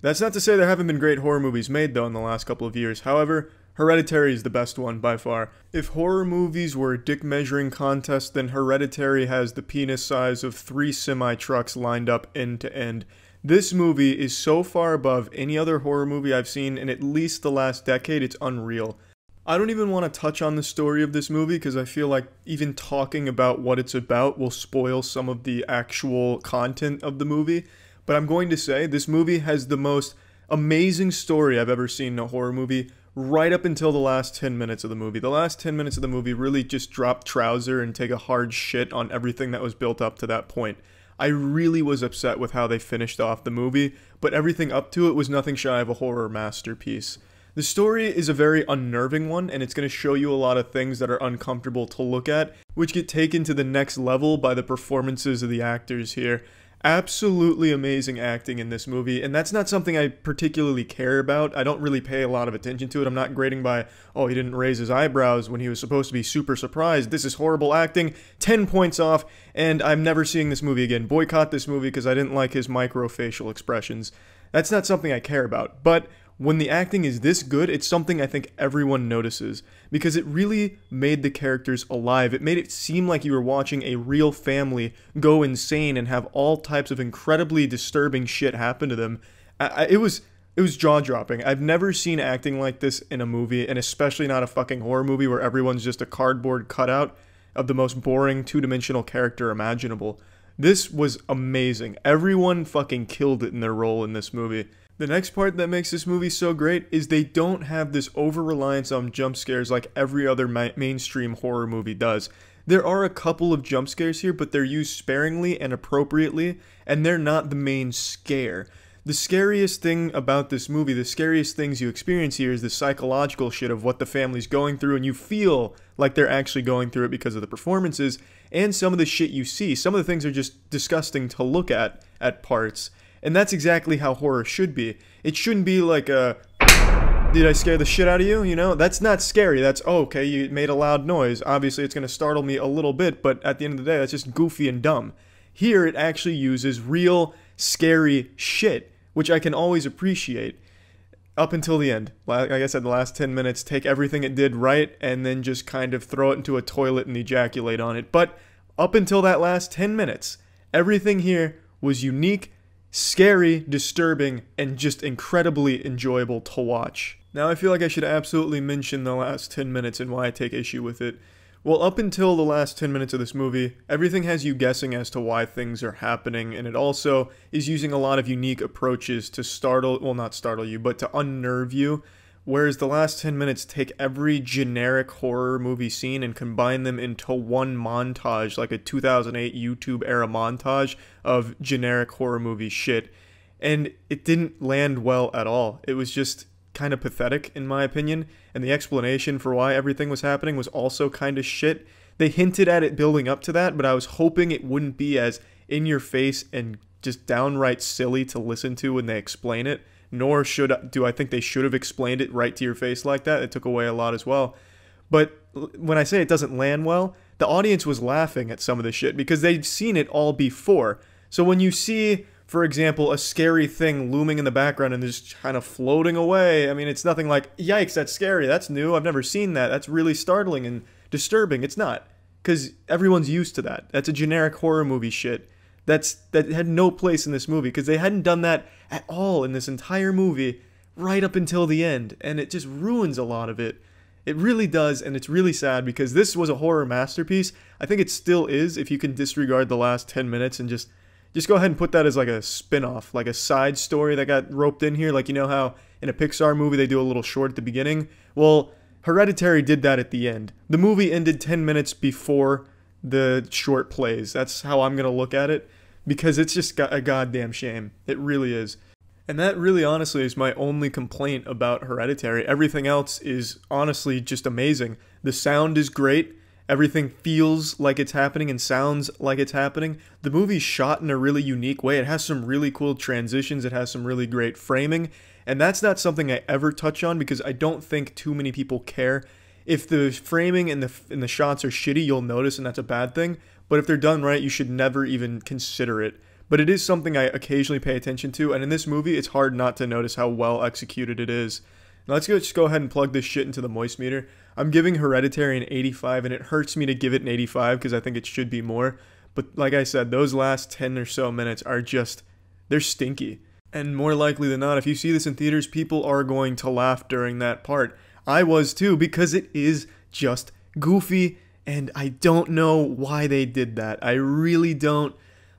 That's not to say there haven't been great horror movies made, though, in the last couple of years. However, Hereditary is the best one, by far. If horror movies were a dick measuring contest, then Hereditary has the penis size of 3 semi-trucks lined up end to end. This movie is so far above any other horror movie I've seen in at least the last decade, it's unreal. I don't even want to touch on the story of this movie because I feel like even talking about what it's about will spoil some of the actual content of the movie. But I'm going to say this movie has the most amazing story I've ever seen in a horror movie right up until the last 10 minutes of the movie. The last 10 minutes of the movie really just drop trouser and take a hard shit on everything that was built up to that point. I really was upset with how they finished off the movie, but everything up to it was nothing shy of a horror masterpiece. The story is a very unnerving one, and it's going to show you a lot of things that are uncomfortable to look at, which get taken to the next level by the performances of the actors here. Absolutely amazing acting in this movie, and that's not something I particularly care about. I don't really pay a lot of attention to it. I'm not grading by, oh, he didn't raise his eyebrows when he was supposed to be super surprised. This is horrible acting. 10 points off, and I'm never seeing this movie again. Boycott this movie because I didn't like his micro-facial expressions. That's not something I care about, but when the acting is this good, it's something I think everyone notices, because it really made the characters alive. It made it seem like you were watching a real family go insane and have all types of incredibly disturbing shit happen to them. It was jaw-dropping. I've never seen acting like this in a movie, and especially not a fucking horror movie where everyone's just a cardboard cutout of the most boring two-dimensional character imaginable. This was amazing. Everyone fucking killed it in their role in this movie. The next part that makes this movie so great is they don't have this over-reliance on jump scares like every other mainstream horror movie does. There are a couple of jump scares here, but they're used sparingly and appropriately, and they're not the main scare. The scariest thing about this movie, the scariest things you experience here is the psychological shit of what the family's going through, and you feel like they're actually going through it because of the performances, and some of the shit you see. Some of the things are just disgusting to look at parts. And that's exactly how horror should be. It shouldn't be like a, did I scare the shit out of you? You know, that's not scary. That's, oh, okay, you made a loud noise. Obviously, it's going to startle me a little bit, but at the end of the day, that's just goofy and dumb. Here, it actually uses real, scary shit, which I can always appreciate. Up until the end. Like I said, the last 10 minutes, take everything it did right, and then just kind of throw it into a toilet and ejaculate on it. But up until that last 10 minutes, everything here was unique, scary, disturbing, and just incredibly enjoyable to watch. Now I feel like I should absolutely mention the last 10 minutes and why I take issue with it. Well, up until the last 10 minutes of this movie, everything has you guessing as to why things are happening, and it also is using a lot of unique approaches to not startle you, but to unnerve you. Whereas the last 10 minutes take every generic horror movie scene and combine them into one montage, like a 2008 YouTube era montage of generic horror movie shit. And it didn't land well at all. It was just kind of pathetic, in my opinion. And the explanation for why everything was happening was also kind of shit. They hinted at it building up to that, but I was hoping it wouldn't be as in your face and just downright silly to listen to when they explain it. Nor do I think they should have explained it right to your face like that. It took away a lot as well. But when I say it doesn't land well, the audience was laughing at some of the shit because they'd seen it all before. So when you see, for example, a scary thing looming in the background and just kind of floating away, I mean, it's nothing like, yikes, that's scary, that's new, I've never seen that, that's really startling and disturbing. It's not, because everyone's used to that. That's a generic horror movie shit. That had no place in this movie, because they hadn't done that at all in this entire movie right up until the end, and it just ruins a lot of it. It really does, and it's really sad, because this was a horror masterpiece. I think it still is, if you can disregard the last 10 minutes and just just go ahead and put that as like a spin-off, like a side story that got roped in here. Like, you know how in a Pixar movie they do a little short at the beginning? Well, Hereditary did that at the end. The movie ended 10 minutes before the short plays. That's how I'm going to look at it, because it's just a goddamn shame. It really is. And that really honestly is my only complaint about Hereditary. Everything else is honestly just amazing. The sound is great. Everything feels like it's happening and sounds like it's happening. The movie's shot in a really unique way. It has some really cool transitions. It has some really great framing. And that's not something I ever touch on because I don't think too many people care. If the framing and the shots are shitty, you'll notice, and that's a bad thing. But if they're done right, you should never even consider it. But it is something I occasionally pay attention to, and in this movie, it's hard not to notice how well executed it is. Now let's just go ahead and plug this shit into the moist meter. I'm giving Hereditary an 85, and it hurts me to give it an 85 because I think it should be more. But like I said, those last 10 or so minutes are just, they're stinky. And more likely than not, if you see this in theaters, people are going to laugh during that part. I was too, because it is just goofy, and I don't know why they did that. I really don't.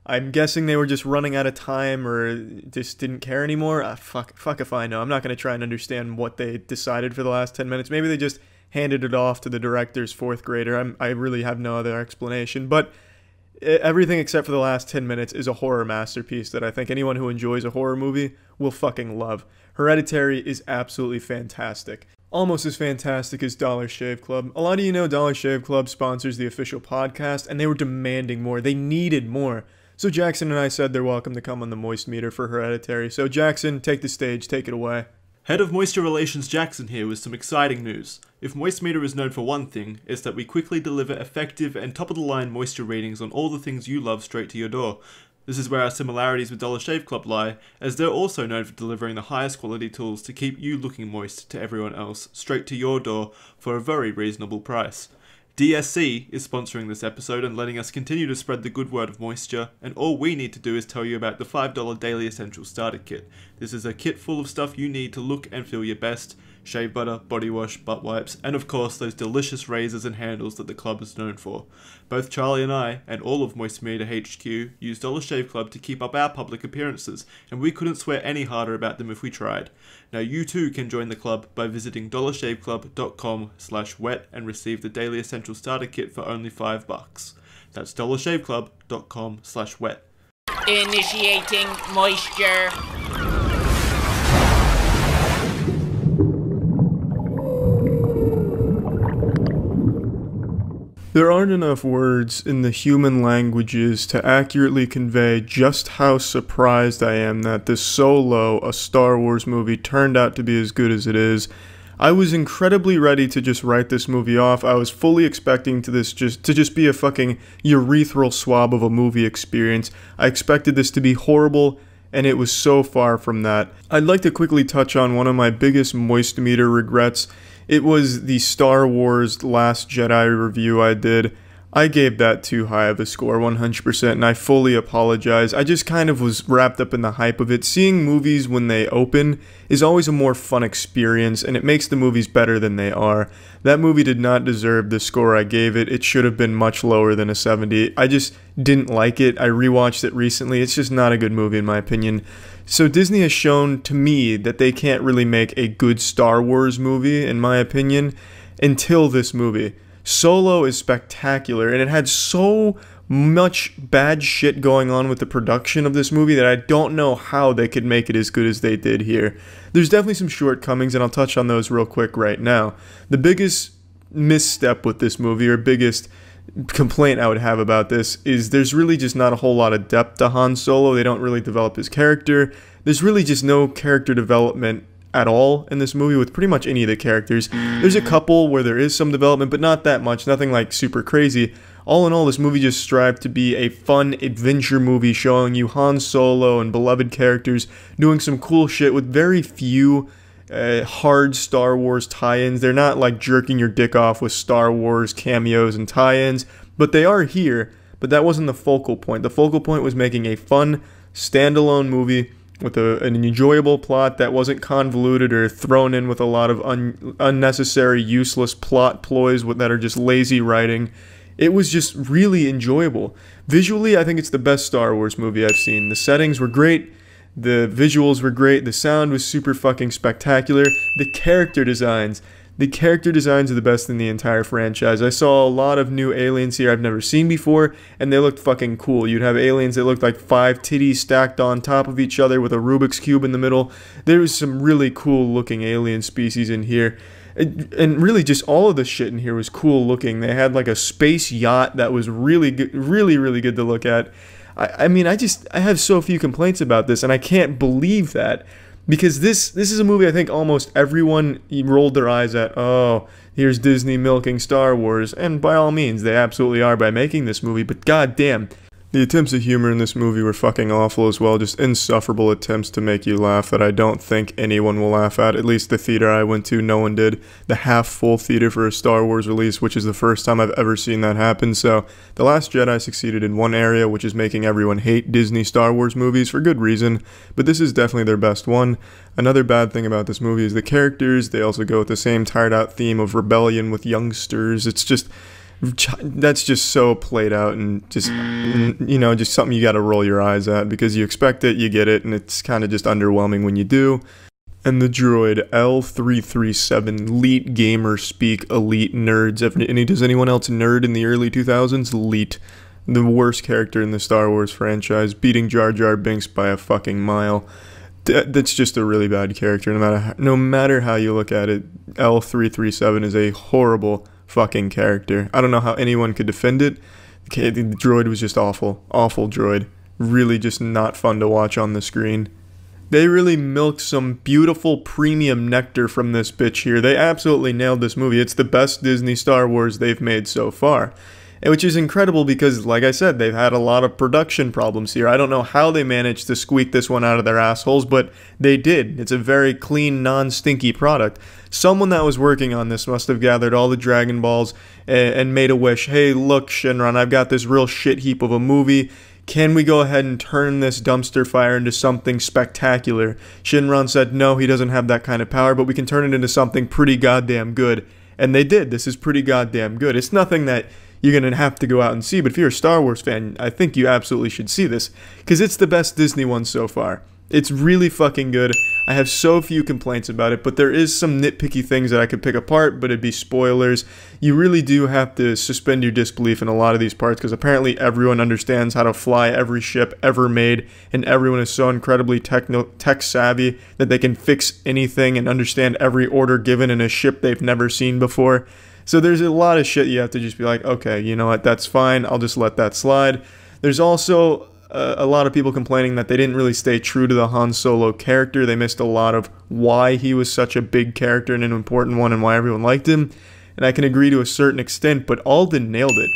I'm guessing they were just running out of time or just didn't care anymore. Fuck if I know. I'm not going to try and understand what they decided for the last 10 minutes. Maybe they just handed it off to the director's fourth grader. I really have no other explanation. But everything except for the last 10 minutes is a horror masterpiece that I think anyone who enjoys a horror movie will fucking love. Hereditary is absolutely fantastic. Almost as fantastic as Dollar Shave Club. A lot of you know Dollar Shave Club sponsors the official podcast, and they were demanding more. They needed more. So Jackson and I said they're welcome to come on the moist meter for Hereditary. So Jackson, take the stage, take it away. Head of Moisture Relations Jackson here with some exciting news. If Moist Meter is known for one thing, it's that we quickly deliver effective and top-of-the-line moisture readings on all the things you love straight to your door. This is where our similarities with Dollar Shave Club lie, as they're also known for delivering the highest quality tools to keep you looking moist to everyone else, straight to your door for a very reasonable price. DSC is sponsoring this episode and letting us continue to spread the good word of moisture, and all we need to do is tell you about the $5 Daily Essentials Starter Kit. This is a kit full of stuff you need to look and feel your best: shave butter, body wash, butt wipes, and of course those delicious razors and handles that the club is known for. Both Charlie and I, and all of Moist Meter HQ, use Dollar Shave Club to keep up our public appearances, and we couldn't swear any harder about them if we tried. Now you too can join the club by visiting dollarshaveclub.com/wet and receive the Daily Essentials Starter Kit for only $5. That's dollarshaveclub.com/wet. Initiating moisture. There aren't enough words in the human languages to accurately convey just how surprised I am that this Solo, a Star Wars movie, turned out to be as good as it is. I was incredibly ready to just write this movie off. I was fully expecting to just be a fucking urethral swab of a movie experience. I expected this to be horrible, and it was so far from that. I'd like to quickly touch on one of my biggest moist meter regrets. It was the Star Wars Last Jedi review I did. I gave that too high of a score, 100%, and I fully apologize. I just kind of was wrapped up in the hype of it. Seeing movies when they open is always a more fun experience, and it makes the movies better than they are. That movie did not deserve the score I gave it. It should have been much lower than a 70. I just didn't like it. I rewatched it recently. It's just not a good movie in my opinion. So Disney has shown to me that they can't really make a good Star Wars movie, in my opinion, until this movie. Solo is spectacular, and it had so much bad shit going on with the production of this movie that I don't know how they could make it as good as they did here. There's definitely some shortcomings, and I'll touch on those real quick right now. The biggest misstep with this movie, or biggest complaint I would have about this, is there's really just not a whole lot of depth to Han Solo. They don't really develop his character. There's really just no character development at all in this movie with pretty much any of the characters. There's a couple where there is some development, but not that much, nothing like super crazy. All in all, this movie just strived to be a fun adventure movie showing you Han Solo and beloved characters doing some cool shit with very few hard Star Wars tie-ins. They're not like jerking your dick off with Star Wars cameos and tie-ins, but they are here. But that wasn't the focal point. The focal point was making a fun, standalone movie with an enjoyable plot that wasn't convoluted or thrown in with a lot of unnecessary, useless plot ploys that are just lazy writing. It was just really enjoyable. Visually, I think it's the best Star Wars movie I've seen. The settings were great. The visuals were great. The sound was super fucking spectacular. The character designs. The character designs are the best in the entire franchise. I saw a lot of new aliens here I've never seen before, and they looked fucking cool. You'd have aliens that looked like 5 titties stacked on top of each other with a Rubik's Cube in the middle. There was some really cool looking alien species in here. And really just all of the shit in here was cool looking. They had like a space yacht that was really good, really good to look at. I mean, I have so few complaints about this, and I can't believe that. Because this is a movie I think almost everyone rolled their eyes at. Oh, here's Disney milking Star Wars. And by all means, they absolutely are by making this movie. But goddamn, the attempts at humor in this movie were fucking awful as well. Just insufferable attempts to make you laugh that I don't think anyone will laugh at. At least the theater I went to, no one did. The half-full theater for a Star Wars release, which is the first time I've ever seen that happen. So, The Last Jedi succeeded in one area, which is making everyone hate Disney Star Wars movies for good reason. But this is definitely their best one. Another bad thing about this movie is the characters. They also go with the same tired-out theme of rebellion with youngsters. It's just... that's just so played out and just, you know, just something you gotta roll your eyes at because you expect it, you get it, and it's kind of just underwhelming when you do. And the droid L337, elite gamer speak, elite nerds. Does anyone else nerd in the early 2000s? Elite. The worst character in the Star Wars franchise, beating Jar Jar Binks by a fucking mile. That's just a really bad character, no matter how you look at it. L337 is a horrible fucking character. I don't know how anyone could defend it. Okay, the droid was just awful. Awful droid. Really just not fun to watch on the screen. They really milked some beautiful premium nectar from this bitch here. They absolutely nailed this movie. It's the best Disney Star Wars they've made so far. Which is incredible because, like I said, they've had a lot of production problems here. I don't know how they managed to squeak this one out of their assholes, but they did. It's a very clean, non-stinky product. Someone that was working on this must have gathered all the Dragon Balls and made a wish. Hey, look, Shinron, I've got this real shit heap of a movie. Can we go ahead and turn this dumpster fire into something spectacular? Shinron said, no, he doesn't have that kind of power, but we can turn it into something pretty goddamn good. And they did. This is pretty goddamn good. It's nothing that you're going to have to go out and see, but if you're a Star Wars fan, I think you absolutely should see this, because it's the best Disney one so far. It's really fucking good. I have so few complaints about it, but there is some nitpicky things that I could pick apart, but it'd be spoilers. You really do have to suspend your disbelief in a lot of these parts, because apparently everyone understands how to fly every ship ever made, and everyone is so incredibly tech savvy that they can fix anything and understand every order given in a ship they've never seen before. So there's a lot of shit you have to just be like, okay, you know what, that's fine, I'll just let that slide. There's also a lot of people complaining that they didn't really stay true to the Han Solo character. They missed a lot of why he was such a big character and an important one and why everyone liked him. And I can agree to a certain extent, but Alden nailed it.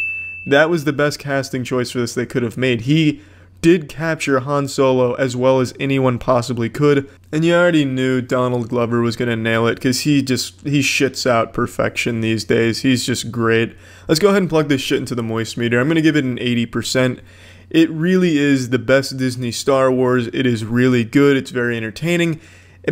That was the best casting choice for this they could have made. He did capture Han Solo as well as anyone possibly could, and you already knew Donald Glover was going to nail it because he shits out perfection these days. He's just great. Let's go ahead and plug this shit into the moist meter. I'm going to give it an 80%. It really is the best Disney Star Wars. It is really good. It's very entertaining,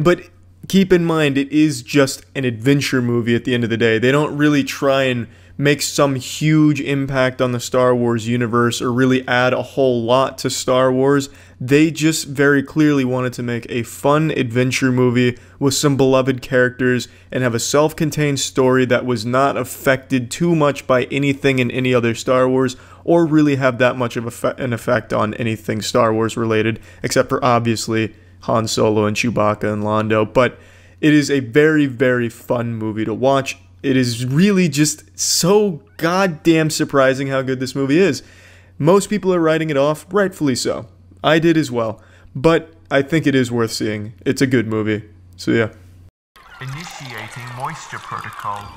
but keep in mind it is just an adventure movie at the end of the day. They don't really try and make some huge impact on the Star Wars universe or really add a whole lot to Star Wars. They just very clearly wanted to make a fun adventure movie with some beloved characters and have a self-contained story that was not affected too much by anything in any other Star Wars or really have that much of an effect on anything Star Wars related, except for obviously Han Solo and Chewbacca and Lando. But it is a very, very fun movie to watch. It is really just so goddamn surprising how good this movie is. Most people are writing it off, rightfully so. I did as well. But I think it is worth seeing. It's a good movie. So yeah. Initiating moisture protocol.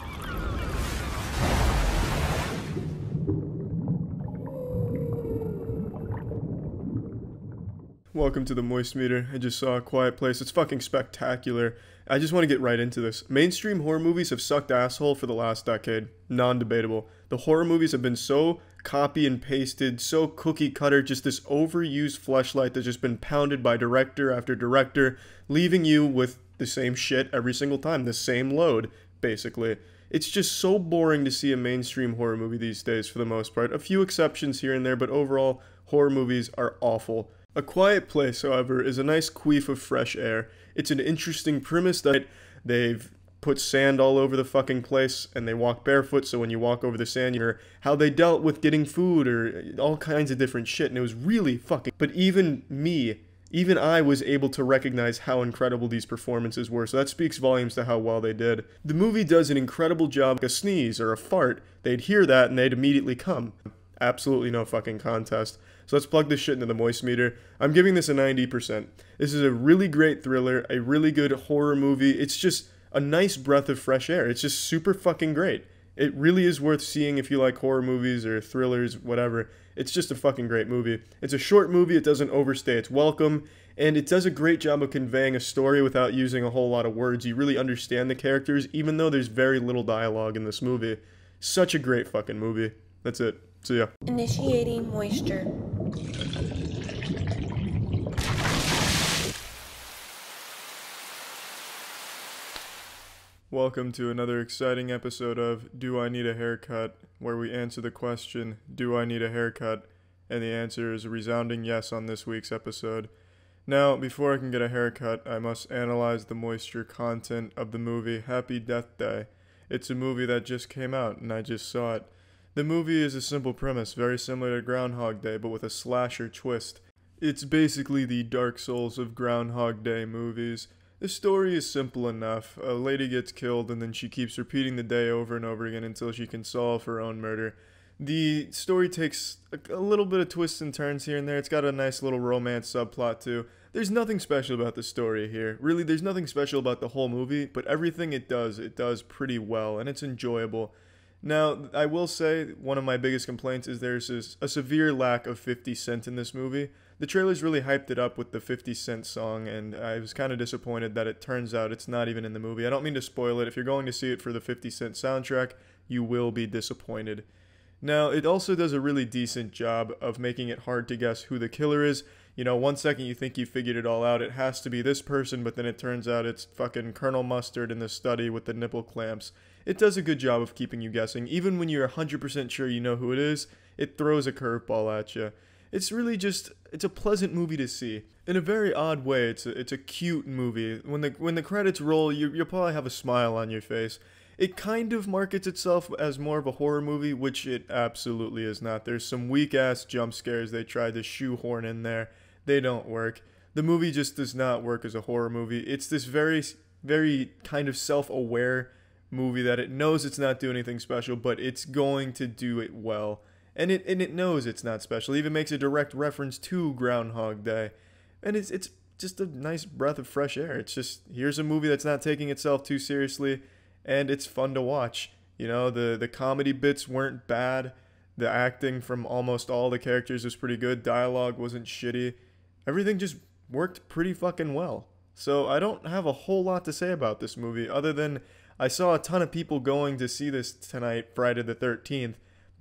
Welcome to the Moist Meter. I just saw A Quiet Place. It's fucking spectacular. I just want to get right into this. Mainstream horror movies have sucked asshole for the last decade. Non-debatable. The horror movies have been so copy and pasted, so cookie cutter, just this overused fleshlight that's just been pounded by director after director, leaving you with the same shit every single time, the same load, basically. It's just so boring to see a mainstream horror movie these days for the most part. A few exceptions here and there, but overall, horror movies are awful. A Quiet Place, however, is a nice queef of fresh air. It's an interesting premise that they've put sand all over the fucking place and they walk barefoot, so when you walk over the sand, you hear how they dealt with getting food or all kinds of different shit, and it was really fucking... But even I was able to recognize how incredible these performances were, so that speaks volumes to how well they did. The movie does an incredible job. A sneeze or a fart, they'd hear that and they'd immediately come. Absolutely no fucking contest. So let's plug this shit into the moist meter. I'm giving this a 90%. This is a really great thriller, a really good horror movie. It's just a nice breath of fresh air. It's just super fucking great. It really is worth seeing if you like horror movies or thrillers, whatever. It's just a fucking great movie. It's a short movie, it doesn't overstay its welcome, and it does a great job of conveying a story without using a whole lot of words. You really understand the characters, even though there's very little dialogue in this movie. Such a great fucking movie. That's it. See ya. Initiating moisture. Welcome to another exciting episode of Do I Need a Haircut, where we answer the question, do I need a haircut? And the answer is a resounding yes on this week's episode. Now, before I can get a haircut, I must analyze the moisture content of the movie Happy Death Day. It's a movie that just came out, and I just saw it. The movie is a simple premise, very similar to Groundhog Day, but with a slasher twist. It's basically the Dark Souls of Groundhog Day movies. The story is simple enough. A lady gets killed and then she keeps repeating the day over and over again until she can solve her own murder. The story takes a little bit of twists and turns here and there. It's got a nice little romance subplot too. There's nothing special about the story here. Really, there's nothing special about the whole movie, but everything it does pretty well, and it's enjoyable. Now, I will say, one of my biggest complaints is there's a severe lack of 50 Cent in this movie. The trailers really hyped it up with the 50 Cent song, and I was kind of disappointed that it turns out it's not even in the movie. I don't mean to spoil it. If you're going to see it for the 50 Cent soundtrack, you will be disappointed. Now, it also does a really decent job of making it hard to guess who the killer is. You know, one second you think you figured it all out, it has to be this person, but then it turns out it's fucking Colonel Mustard in the study with the nipple clamps. It does a good job of keeping you guessing. Even when you're 100% sure you know who it is, it throws a curveball at you. It's really just, it's a pleasant movie to see. In a very odd way, it's a cute movie. When the credits roll, you'll probably have a smile on your face. It kind of markets itself as more of a horror movie, which it absolutely is not. There's some weak-ass jump scares they tried to shoehorn in there. They don't work. The movie just does not work as a horror movie. It's this very, very kind of self-aware movie that it knows it's not doing anything special, but it's going to do it well. And it knows it's not special. It even makes a direct reference to Groundhog Day. And it's just a nice breath of fresh air. It's just, here's a movie that's not taking itself too seriously, and it's fun to watch. You know, the comedy bits weren't bad. The acting from almost all the characters was pretty good. Dialogue wasn't shitty. Everything just worked pretty fucking well. So I don't have a whole lot to say about this movie, other than I saw a ton of people going to see this tonight, Friday the 13th,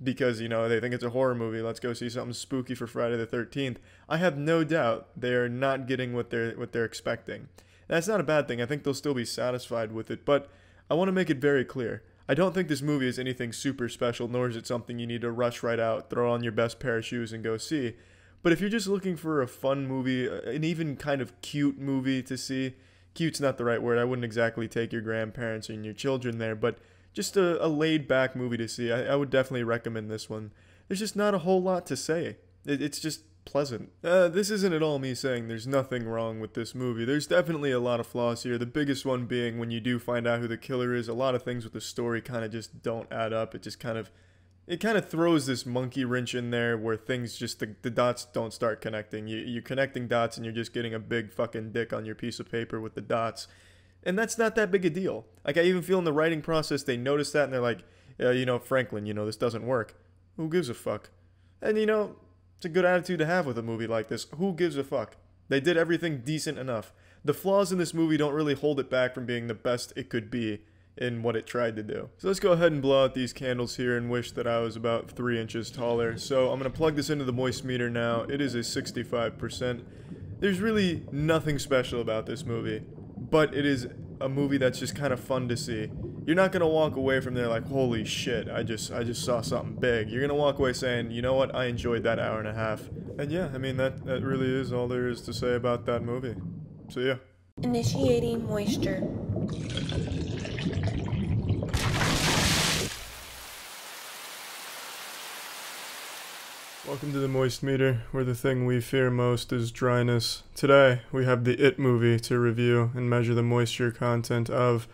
because, you know, they think it's a horror movie. Let's go see something spooky for Friday the 13th. I have no doubt they're not getting what they're expecting. That's not a bad thing. I think they'll still be satisfied with it, but I want to make it very clear. I don't think this movie is anything super special, nor is it something you need to rush right out, throw on your best pair of shoes, and go see. But if you're just looking for a fun movie, an even kind of cute movie to see, cute's not the right word, I wouldn't exactly take your grandparents and your children there, but just a laid-back movie to see, I would definitely recommend this one. There's just not a whole lot to say. It's just pleasant. This isn't at all me saying there's nothing wrong with this movie. There's definitely a lot of flaws here, the biggest one being when you do find out who the killer is, a lot of things with the story kind of just don't add up. It just kind of throws this monkey wrench in there where things just, the dots don't start connecting. You're connecting dots and you're just getting a big fucking dick on your piece of paper with the dots. And that's not that big a deal. Like, I even feel in the writing process, they notice that and they're like, you know, Franklin, you know, this doesn't work. Who gives a fuck? And, you know, it's a good attitude to have with a movie like this. Who gives a fuck? They did everything decent enough. The flaws in this movie don't really hold it back from being the best it could be in what it tried to do. So let's go ahead and blow out these candles here and wish that I was about 3 inches taller. So I'm going to plug this into the moist meter now. It is a 65%. There's really nothing special about this movie, but it is a movie that's just kind of fun to see. you're not gonna walk away from there like, holy shit, I just saw something big. You're gonna walk away saying, you know what, I enjoyed that hour and a half. And yeah, I mean, that really is all there is to say about that movie. So yeah. Initiating moisture. Welcome to the Moist Meter, where the thing we fear most is dryness. Today, we have the It movie to review and measure the moisture content of.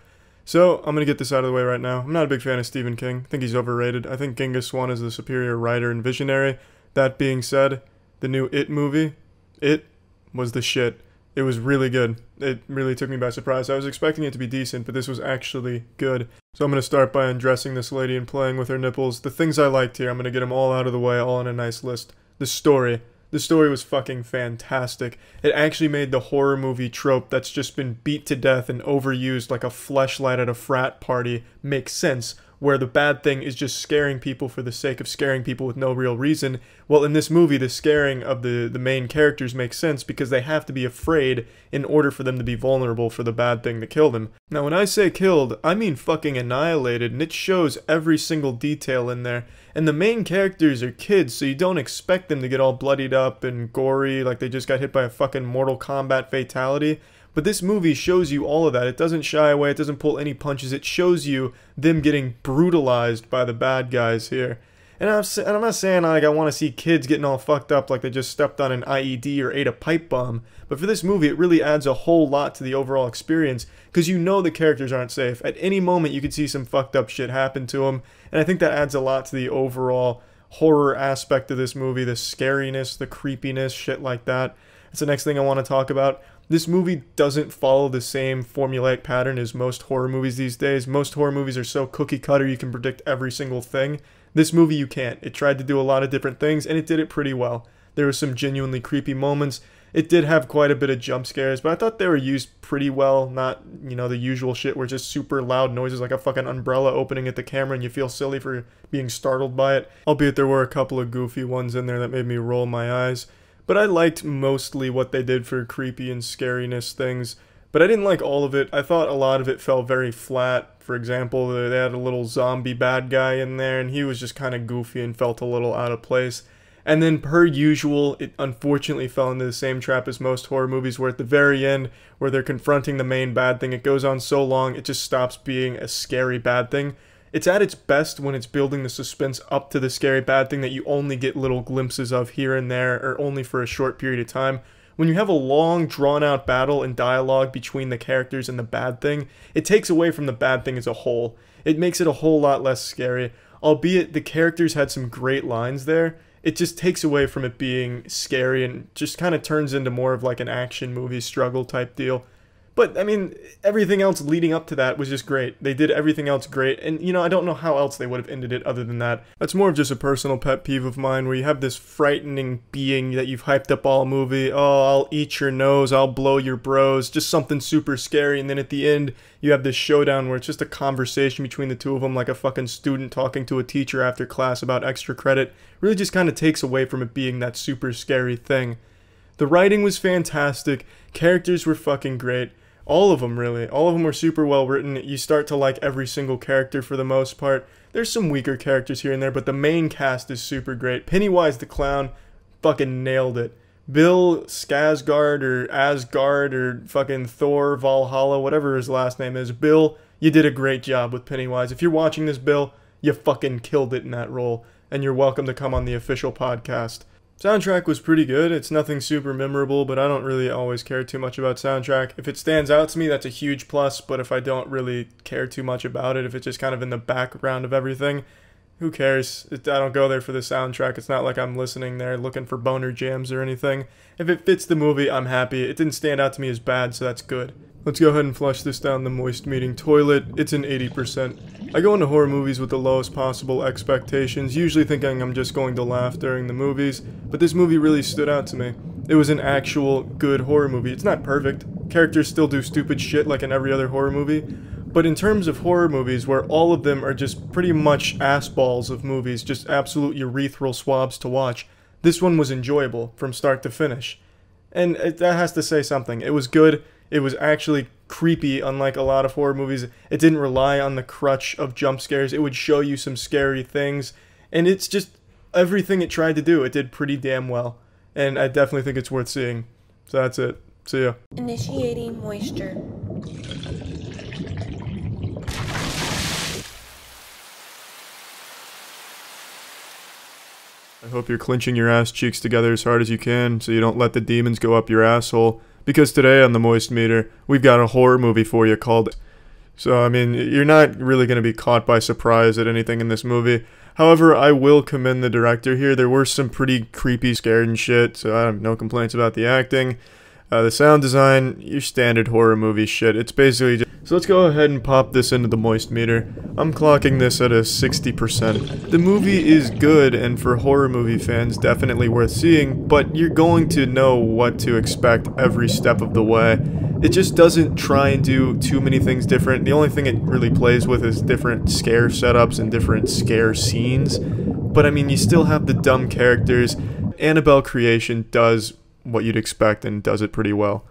So, I'm gonna get this out of the way right now. I'm not a big fan of Stephen King. I think he's overrated. I think Genghis Swan is the superior writer and visionary. That being said, the new It movie, it was the shit. It was really good. It really took me by surprise. I was expecting it to be decent, but this was actually good. So I'm going to start by undressing this lady and playing with her nipples. The things I liked here, I'm going to get them all out of the way, all on a nice list. The story. The story was fucking fantastic. It actually made the horror movie trope that's just been beat to death and overused like a fleshlight at a frat party make sense, where the bad thing is just scaring people for the sake of scaring people with no real reason. Well, in this movie, the scaring of the main characters makes sense because they have to be afraid in order for them to be vulnerable for the bad thing to kill them. Now, when I say killed, I mean fucking annihilated, and it shows every single detail in there. And the main characters are kids, so you don't expect them to get all bloodied up and gory like they just got hit by a fucking Mortal Kombat fatality. But this movie shows you all of that. It doesn't shy away, it doesn't pull any punches. It shows you them getting brutalized by the bad guys here. And I'm not saying like I want to see kids getting all fucked up like they just stepped on an IED or ate a pipe bomb. But for this movie, it really adds a whole lot to the overall experience because you know the characters aren't safe. At any moment, you could see some fucked up shit happen to them. And I think that adds a lot to the overall horror aspect of this movie. The scariness, the creepiness, shit like that. That's the next thing I want to talk about. This movie doesn't follow the same formulaic pattern as most horror movies these days. Most horror movies are so cookie cutter you can predict every single thing. This movie you can't. It tried to do a lot of different things and it did it pretty well. There were some genuinely creepy moments. It did have quite a bit of jump scares, but I thought they were used pretty well. Not, you know, the usual shit where it's just super loud noises like a fucking umbrella opening at the camera and you feel silly for being startled by it. Albeit there were a couple of goofy ones in there that made me roll my eyes. But I liked mostly what they did for creepy and scariness things. But I didn't like all of it. I thought a lot of it fell very flat. For example, they had a little zombie bad guy in there, and he was just kind of goofy and felt a little out of place. And then, per usual, it unfortunately fell into the same trap as most horror movies, where at the very end, where they're confronting the main bad thing, it goes on so long, it just stops being a scary bad thing. It's at its best when it's building the suspense up to the scary bad thing that you only get little glimpses of here and there, or only for a short period of time. When you have a long, drawn-out battle and dialogue between the characters and the bad thing, it takes away from the bad thing as a whole. It makes it a whole lot less scary. Albeit the characters had some great lines there, it just takes away from it being scary and just kind of turns into more of like an action movie struggle type deal. But, I mean, everything else leading up to that was just great. They did everything else great, and, you know, I don't know how else they would have ended it other than that. That's more of just a personal pet peeve of mine, where you have this frightening being that you've hyped up all movie. Oh, I'll eat your nose, I'll blow your bros, just something super scary, and then at the end, you have this showdown where it's just a conversation between the two of them, like a fucking student talking to a teacher after class about extra credit. Really just kind of takes away from it being that super scary thing. The writing was fantastic, characters were fucking great. All of them, really. All of them were super well written. You start to like every single character for the most part. There's some weaker characters here and there, but the main cast is super great. Pennywise the Clown fucking nailed it. Bill Skarsgård or Asgard or fucking Thor Valhalla, whatever his last name is. Bill, you did a great job with Pennywise. If you're watching this, Bill, you fucking killed it in that role. And you're welcome to come on the official podcast. Soundtrack was pretty good. It's nothing super memorable, but I don't really always care too much about soundtrack. If it stands out to me, that's a huge plus, but if I don't really care too much about it, if it's just kind of in the background of everything, who cares? I don't go there for the soundtrack. It's not like I'm listening there looking for boner jams or anything. If it fits the movie, I'm happy. It didn't stand out to me as bad, so that's good. Let's go ahead and flush this down the moist meeting toilet. It's an 80%. I go into horror movies with the lowest possible expectations, usually thinking I'm just going to laugh during the movies, but this movie really stood out to me. It was an actual good horror movie. It's not perfect. Characters still do stupid shit like in every other horror movie, but in terms of horror movies where all of them are just pretty much ass balls of movies, just absolute urethral swabs to watch, this one was enjoyable from start to finish. And that has to say something. It was good. It was actually creepy, unlike a lot of horror movies. It didn't rely on the crutch of jump scares. It would show you some scary things, and it's just everything it tried to do, it did pretty damn well. And I definitely think it's worth seeing. So that's it. See ya. Initiating moisture. I hope you're clenching your ass cheeks together as hard as you can so you don't let the demons go up your asshole. Because today on the Moist Meter, we've got a horror movie for you called... So, I mean, you're not really going to be caught by surprise at anything in this movie. However, I will commend the director here. There were some pretty creepy, scared and shit, so I have no complaints about the acting. The sound design, your standard horror movie shit. It's basically just... So let's go ahead and pop this into the Moist Meter. I'm clocking this at a 60%. The movie is good, and for horror movie fans, definitely worth seeing, but you're going to know what to expect every step of the way. It just doesn't try and do too many things different. The only thing it really plays with is different scare setups and different scare scenes. But I mean, you still have the dumb characters. Annabelle creation does what you'd expect and does it pretty well.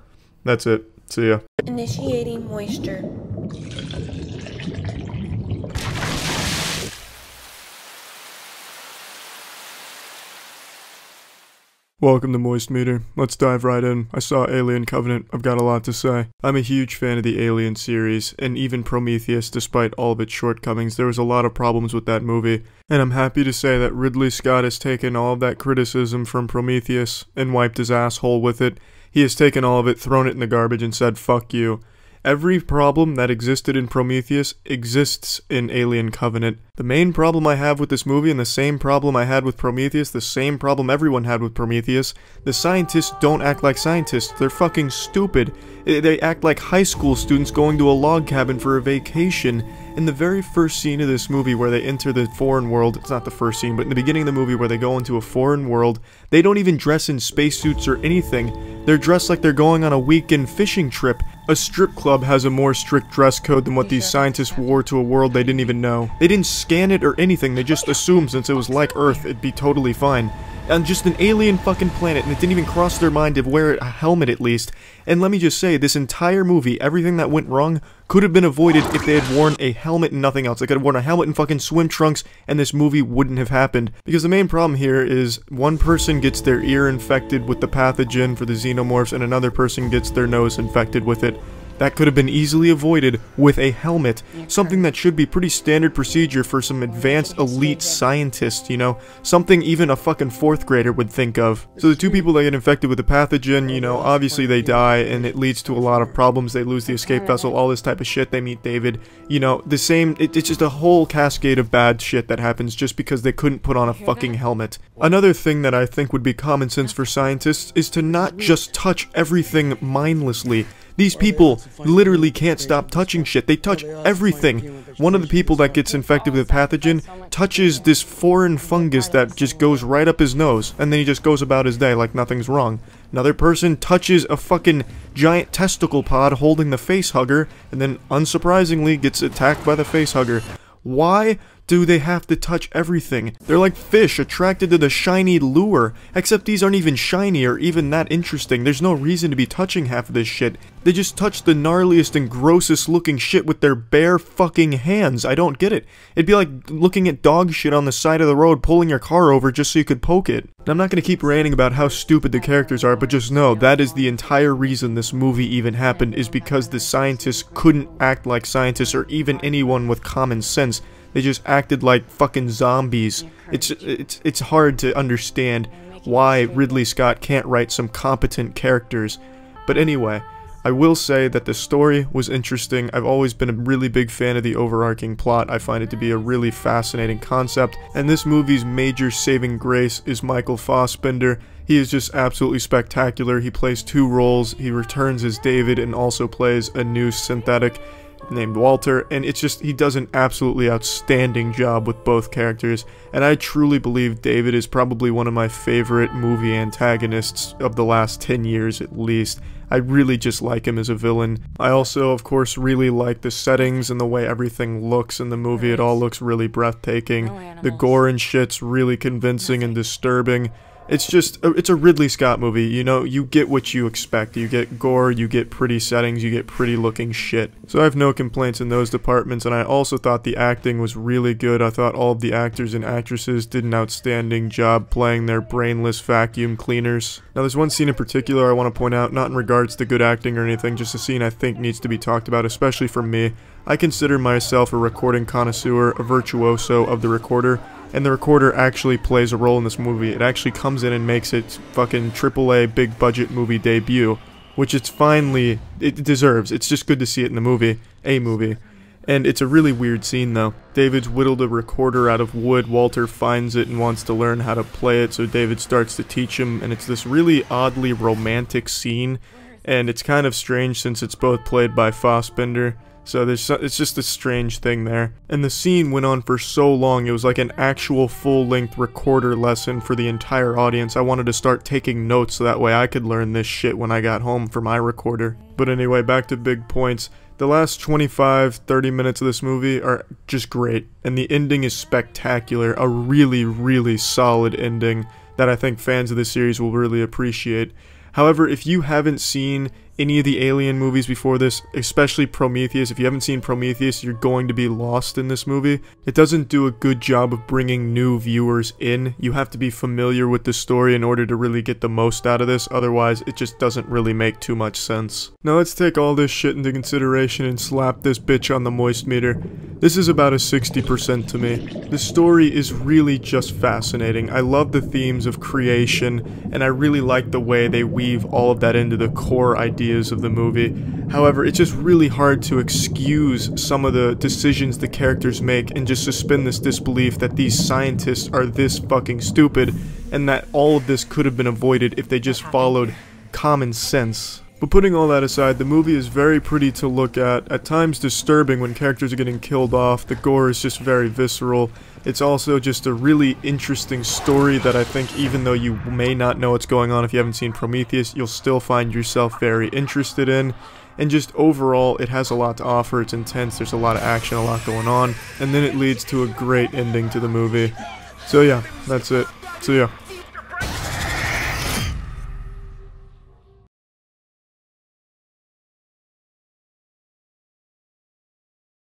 That's it. See ya. Initiating moisture. Welcome to Moist Meter. Let's dive right in. I saw Alien Covenant. I've got a lot to say. I'm a huge fan of the Alien series, and even Prometheus, despite all of its shortcomings, there was a lot of problems with that movie. And I'm happy to say that Ridley Scott has taken all of that criticism from Prometheus and wiped his asshole with it. He has taken all of it, thrown it in the garbage, and said, fuck you. Every problem that existed in Prometheus exists in Alien Covenant. The main problem I have with this movie, and the same problem I had with Prometheus, the same problem everyone had with Prometheus, the scientists don't act like scientists. They're fucking stupid. They act like high school students going to a log cabin for a vacation. In the very first scene of this movie where they enter the foreign world, it's not the first scene, but in the beginning of the movie where they go into a foreign world, they don't even dress in spacesuits or anything. They're dressed like they're going on a weekend fishing trip. A strip club has a more strict dress code than what these scientists wore to a world they didn't even know. They didn't scan it or anything, they just assumed since it was like Earth, it'd be totally fine. On just an alien fucking planet, and it didn't even cross their mind to wear a helmet at least. And let me just say, this entire movie, everything that went wrong, could have been avoided if they had worn a helmet and nothing else. They could have worn a helmet and fucking swim trunks, and this movie wouldn't have happened. Because the main problem here is, one person gets their ear infected with the pathogen for the xenomorphs, and another person gets their nose infected with it. That could have been easily avoided with a helmet, something that should be pretty standard procedure for some advanced elite scientists, you know, something even a fucking 4th grader would think of. So the two people that get infected with the pathogen, you know, obviously they die and it leads to a lot of problems. They lose the escape vessel, all this type of shit. They meet David, you know, the same, it's just a whole cascade of bad shit that happens just because they couldn't put on a fucking helmet. Another thing that I think would be common sense for scientists is to not just touch everything mindlessly. These people literally can't stop touching shit. They touch everything. One of the people that gets infected with a pathogen touches this foreign fungus that just goes right up his nose, and then he just goes about his day like nothing's wrong. Another person touches a fucking giant testicle pod holding the face hugger, and then unsurprisingly gets attacked by the face hugger. Why do they have to touch everything? They're like fish attracted to the shiny lure, except these aren't even shiny or even that interesting. There's no reason to be touching half of this shit. They just touch the gnarliest and grossest looking shit with their bare fucking hands. I don't get it. It'd be like looking at dog shit on the side of the road, pulling your car over just so you could poke it. And I'm not gonna keep ranting about how stupid the characters are, but just know that is the entire reason this movie even happened, is because the scientists couldn't act like scientists or even anyone with common sense. They just acted like fucking zombies. It's hard to understand why Ridley Scott can't write some competent characters. But anyway, I will say that the story was interesting. I've always been a really big fan of the overarching plot. I find it to be a really fascinating concept. And this movie's major saving grace is Michael Fassbender. He is just absolutely spectacular. He plays 2 roles. He returns as David and also plays a new synthetic named Walter, and it's just, he does an absolutely outstanding job with both characters, and I truly believe David is probably one of my favorite movie antagonists of the last 10 years at least. I really just like him as a villain. I also, of course, really like the settings and the way everything looks in the movie. It all looks really breathtaking. The gore and shit's really convincing and disturbing. It's a Ridley Scott movie, you know, you get what you expect. You get gore, you get pretty settings, you get pretty looking shit. So I have no complaints in those departments, and I also thought the acting was really good. I thought all of the actors and actresses did an outstanding job playing their brainless vacuum cleaners. Now there's one scene in particular I want to point out, not in regards to good acting or anything, just a scene I think needs to be talked about, especially for me. I consider myself a recording connoisseur, a virtuoso of the recorder, and the recorder actually plays a role in this movie. It actually comes in and makes its fucking AAA big budget movie debut, which it deserves. It's just good to see it in the movie, And it's a really weird scene though. David's whittled a recorder out of wood, Walter finds it and wants to learn how to play it, so David starts to teach him, and it's this really oddly romantic scene, and it's kind of strange since it's both played by Fassbender. So it's just a strange thing there. And the scene went on for so long, it was like an actual full-length recorder lesson for the entire audience. I wanted to start taking notes so that way I could learn this shit when I got home for my recorder. But anyway, back to big points. The last 25-30 minutes of this movie are just great, and the ending is spectacular. A really, really solid ending that I think fans of this series will really appreciate. However, if you haven't seen any of the Alien movies before this, especially Prometheus, if you haven't seen Prometheus, you're going to be lost in this movie. It doesn't do a good job of bringing new viewers in. You have to be familiar with the story in order to really get the most out of this, otherwise it just doesn't really make too much sense. Now let's take all this shit into consideration and slap this bitch on the moist meter. This is about a 60% to me. The story is really just fascinating. I love the themes of creation, and I really like the way they weave all of that into the core ideas of the movie. However, it's just really hard to excuse some of the decisions the characters make and just suspend this disbelief that these scientists are this fucking stupid and that all of this could have been avoided if they just followed common sense. But putting all that aside, the movie is very pretty to look at times disturbing when characters are getting killed off. The gore is just very visceral. It's also just a really interesting story that I think even though you may not know what's going on if you haven't seen Prometheus, you'll still find yourself very interested in. And just overall, it has a lot to offer. It's intense, there's a lot of action, a lot going on, and then it leads to a great ending to the movie. So yeah, that's it. See ya.